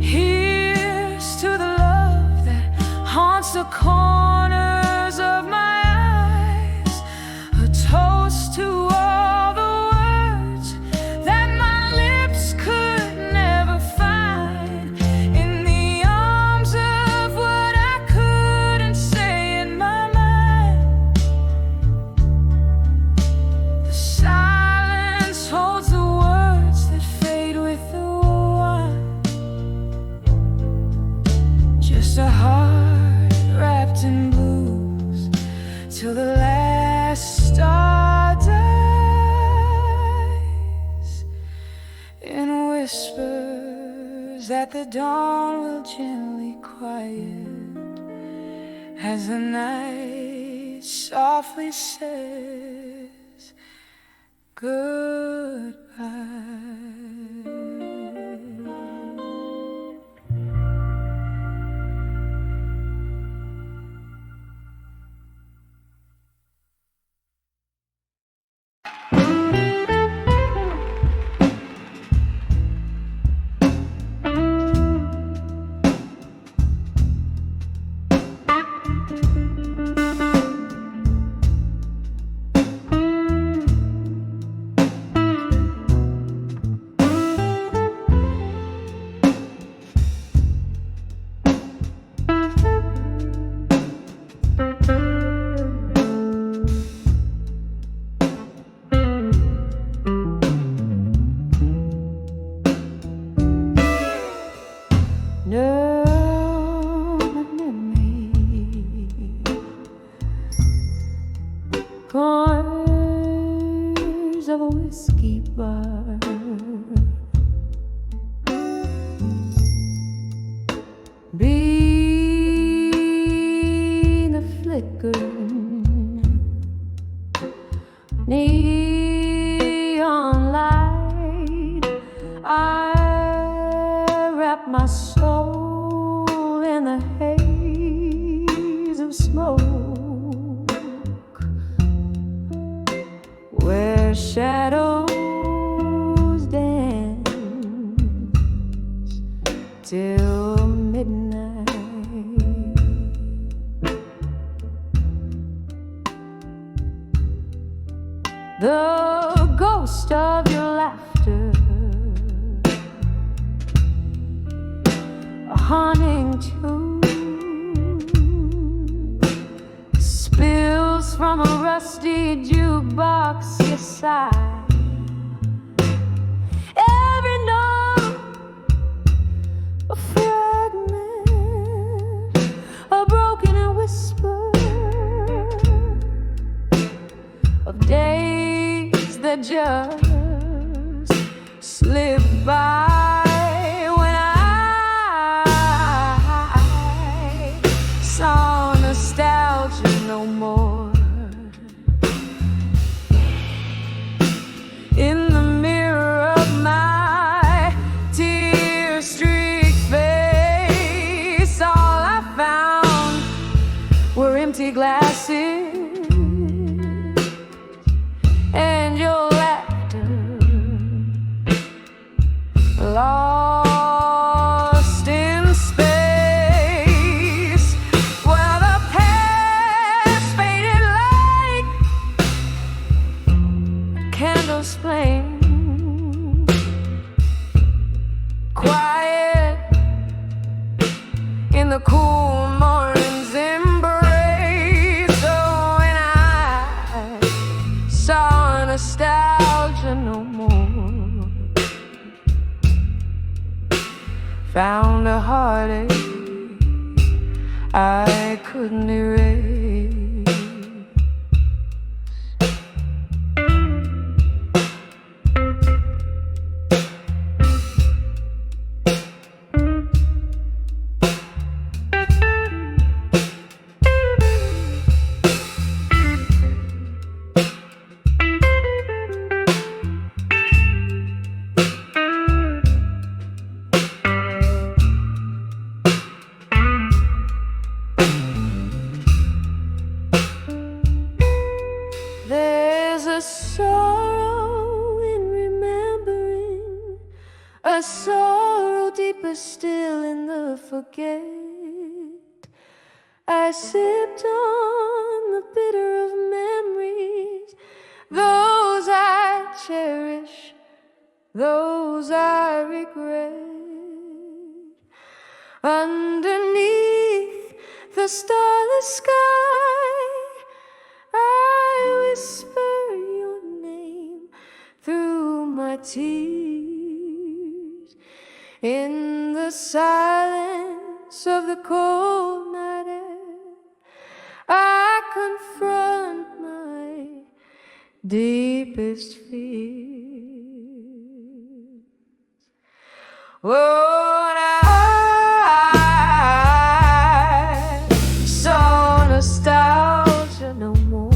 Here's to the love that haunts the corners of my eyes, a toast to all the words that my lips could never find, in the arms of what I couldn't say in my mind. The silence holds the words that fade with the wine, just a heart wrapped in blues till the last star dies, in whispers that the dawn will gently quiet as the night softly says goodbye. Corners of a whiskey bar, between the flickering neon light, I wrap my soul in the haze of smoke, where shadows dance till midnight. The ghost of your laughter, a haunting tune, spills from a rusty jukebox you sigh. Every note a fragment, a broken whisper of days that just slip by, when I saw nostalgia no more. candles flame, quiet in the cool morning's embrace. Oh, and I saw nostalgia no more, found a heartache I couldn't erase. There's a sorrow in remembering, a sorrow deeper still in the forget. I sipped on the bitter of memories, those I cherish, those I regret. Underneath the starless sky, I whisper your name through my tears. In the silence of the cold night air, I confront my deepest fears. Oh, and I saw nostalgia no more.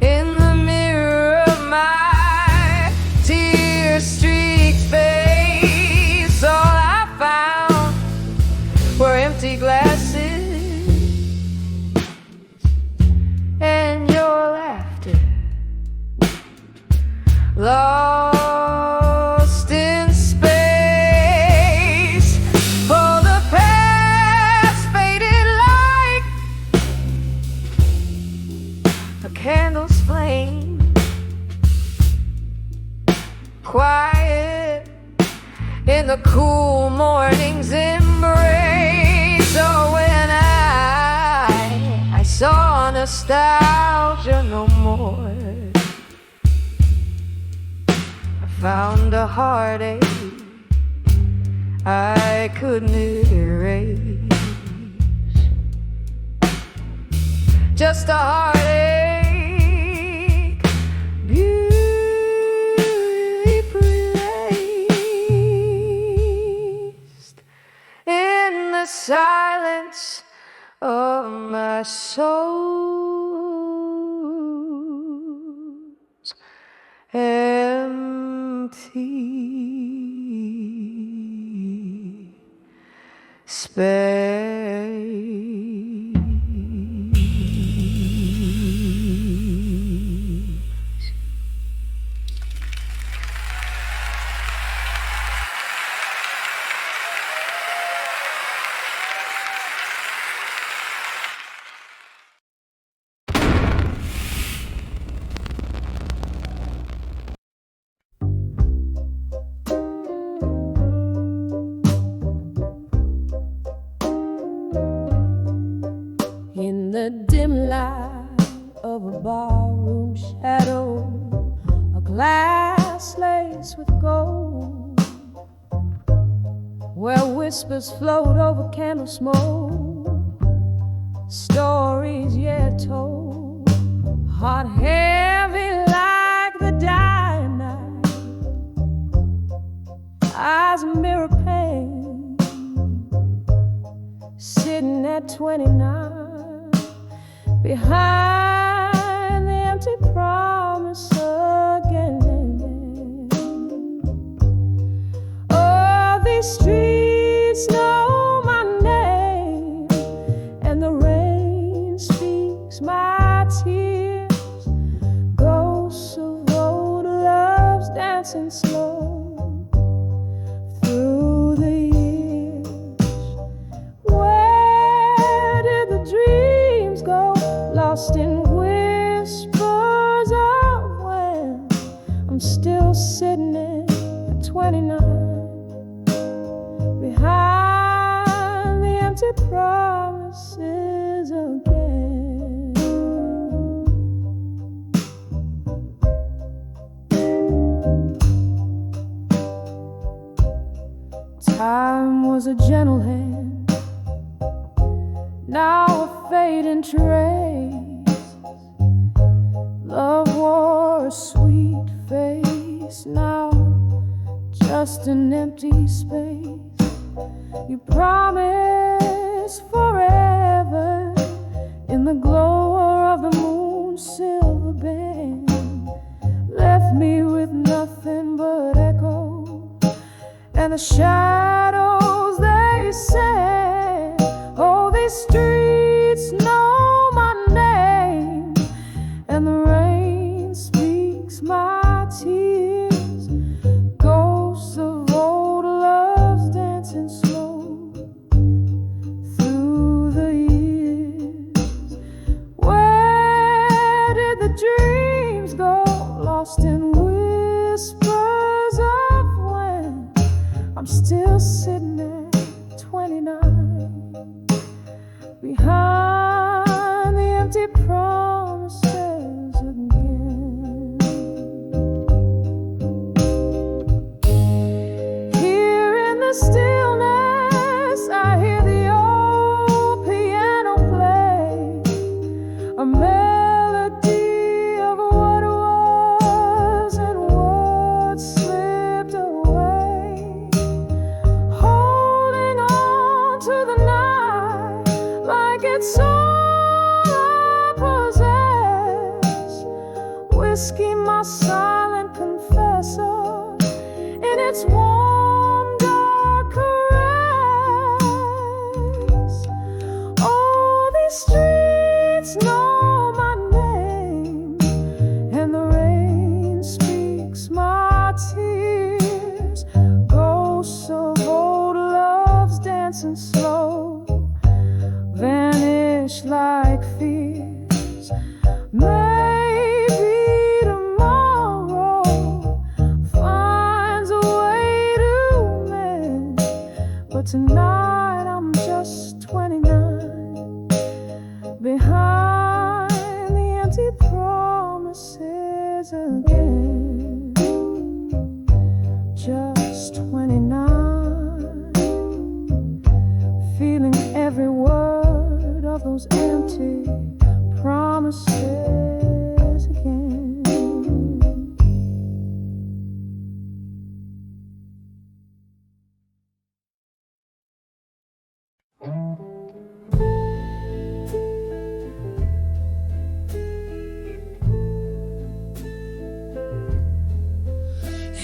In the mirror of my tear-streaked face, all I found were empty glasses and your laughter, lost in space. Oh, the past faded like a candle's flame, quiet in the cool morning's embrace. Oh, when I saw nostalgia no more, I found a heartache I couldn't erase. Just a heartache, beautifully placed in the silence of my soul's empty space. In the dim light of a barroom shadow, a glass laced with gold, where whispers float over candle smoke, stories yet told, heart heavy like the dying night, eyes mirror pane, sitting at 29 behind the empty promise again. Oh, these streets know my name, and the rain speaks my tears. Ghosts of old loves dancing slow through the years. Where did the dreams go? Lost in whisper sitting at 29 behind the empty promises again. Time was a gentle hand, now a fading trace. Love wore a sweet face, now just an empty space. You promised forever in the glow of the moon's silver band, left me with nothing but echo and the shadows. They said, oh, these streets know my name, and the rain speaks my tears. Ghosts of old loves dancing slow through the years. Where did the dreams go? Lost in whispers of when I'm still sitting at 29 behind the empty promises again. Here in the stillness, I hear the old piano play a melody of what was and what slipped away, holding on to the night like it's all I possess. Whiskey, my silent confessor, in its warm, dark caress. Oh, these streets know my name, and the rain speaks my tears. Ghosts of old loves dancing slow vanish like fears. Maybe tomorrow finds a way to mend, but tonight I'm just 29 behind the empty promises again. Just 29, feeling every word of those empty promises again.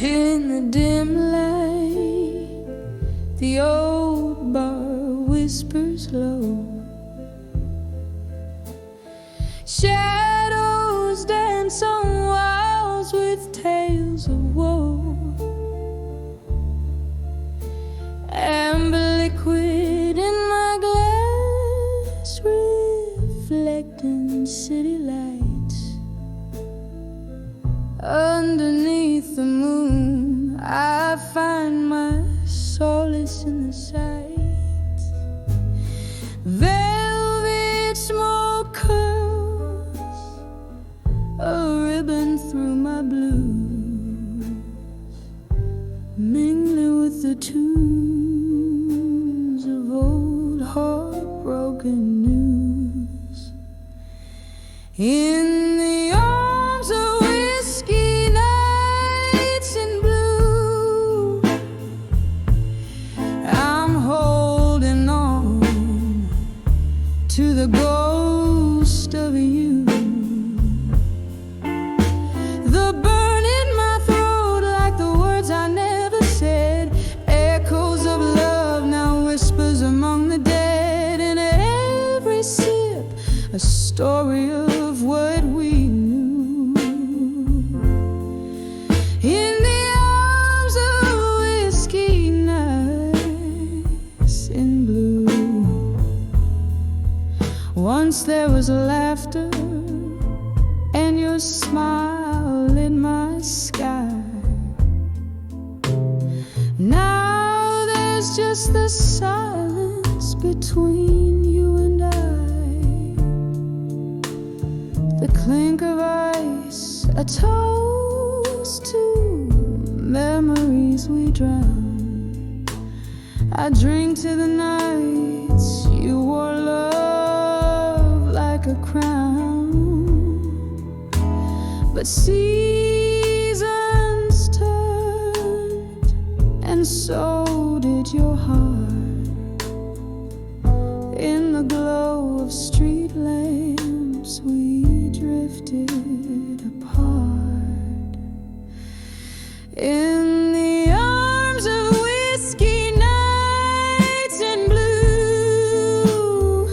In the dim light, the old bar whispers low. Shadows dance on walls with tales of woe. Amber liquid in my glass, reflecting city lights. Underneath the moon, I find my solace in the sight. Velvet smoke curls a ribbon through my blues, mingling with the tunes of old heartbroken news. In the arms of whiskey nights in blue, I'm holding on to the ghost of you. The burn in my throat, like the words I never said, echoes of love, now whispers among the dead. In every sip, a story of what we knew. In the arms of whiskey nights in blue. Once there was laughter and your smile lit my sky. silence between you and I, the clink of ice, a toast to memories we drown. I drink to the nights you wore love like a crown, but seasons turned, and so did your heart. In the glow of street lamps we drifted apart. In the arms of whiskey nights in blue,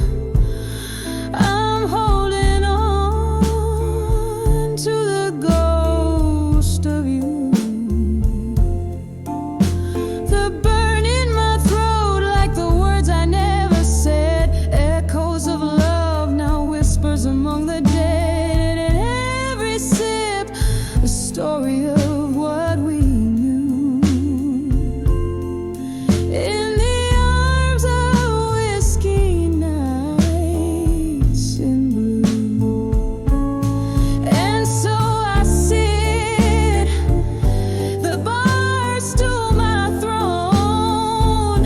I'm holding on to the ghost of you. The burn in my throat, like the words I never said, echoes of love, now whispers among the dead. And in every sip, a story of what we knew. In the arms of whiskey nights in blue. And so I sit, the bar stool my throne,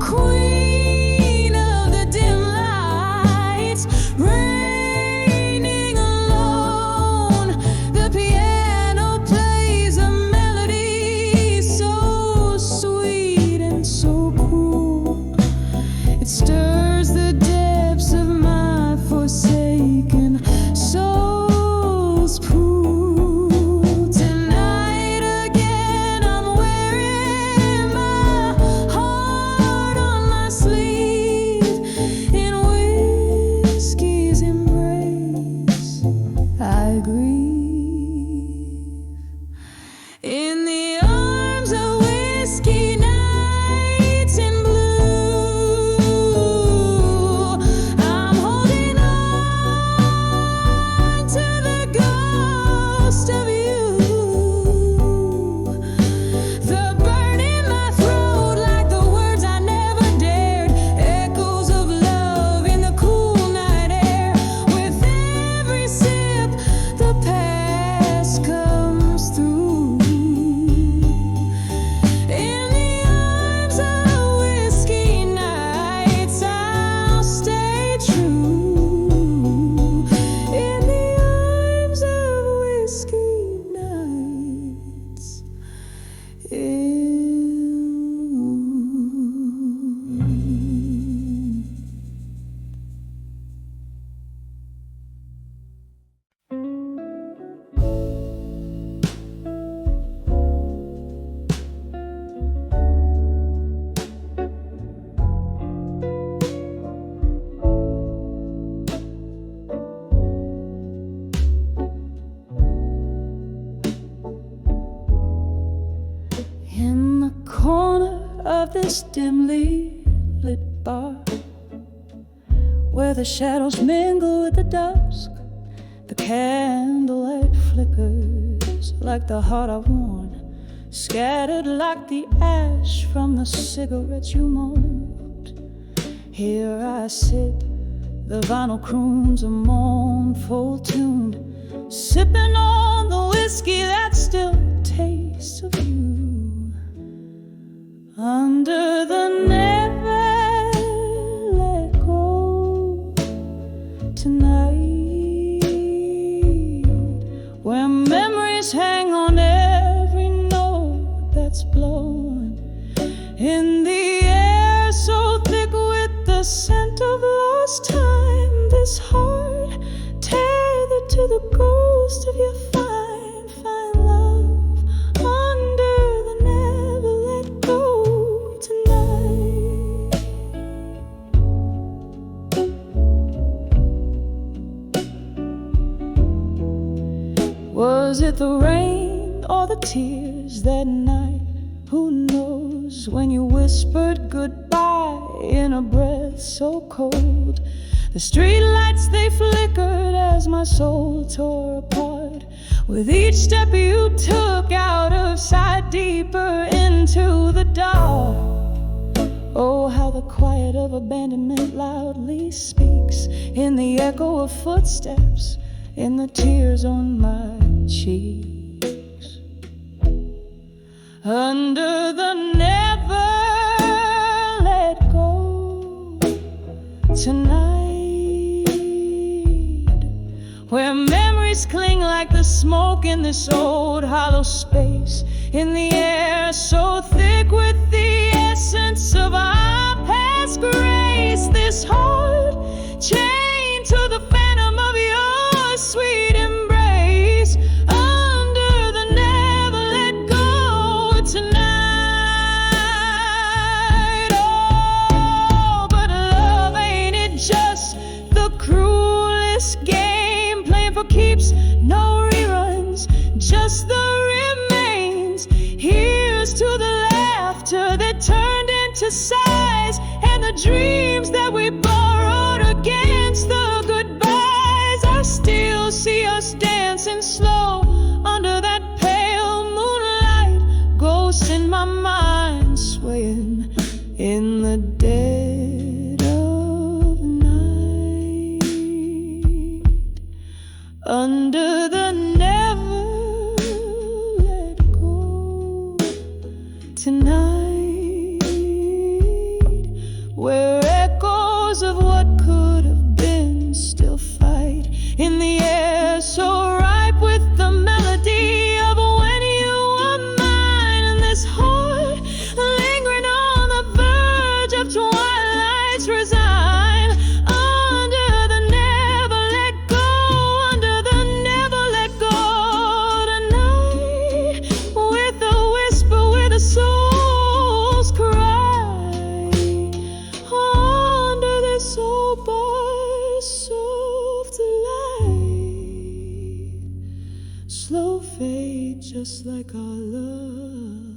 queen of the dim lights, reigning alone. The piano plays a melody so sweet and so cool. It stirs the depths of my forsaken soul's pool. Tonight again I'm wearing my heart on my sleeve. In whiskey's embrace I grieve. In the arms of whiskey nights in blue, I'm holding on to the ghost of you. The burn in my throat, like the words I never dared, echoes of love in the cool night air. With every sip, the past comes through. In the arms of whiskey nights, I'll stay true. In the arms of whiskey nights in the corner of this dimly lit bar, where the shadows mingle with the dusk, the candlelight flickers like the heart I've worn, scattered like the ash from the cigarettes you mold. Here I sit, the vinyl croons a mournful tune, sipping on the whiskey that still tastes of you. Under the never let go tonight, where memories hang on every note that's blown, in the air so thick with the scent of lost time, this heart tethered to the ghost of your fine, fine love, under the never let go tonight. Was it the rain or the tears that night? Who knows, when you whispered goodbye in a breath so cold. The streetlights, they flickered as my soul tore apart. With each step you took out of sight, deeper into the dark. Oh, how the quiet of abandonment loudly speaks in the echo of footsteps, in the tears on my cheeks. Under the never let go tonight, where memories cling like the smoke in this old hollow space, in the air so thick with the essence of our past grace. This heart chained to the phantom of your sweet embrace, under the never let go tonight. Oh, but love, ain't it just the cruelest game, playing for keeps, no reruns, just the remains. Here's to the laughter that turned into sighs, and the dreams that we borrowed against the goodbyes. I still see us dancing slow under that pale moonlight, ghosts in my mind swaying in the dead of night, under the never let go tonight, where echoes of what could have been still fight, in the air so ripe with the melody of when you were mine, and this heart lingering on the verge of twilight's resign, under the never let go, under the never let go tonight, with a whisper where the souls cry, under this old bar soft light, slow fade just like our love.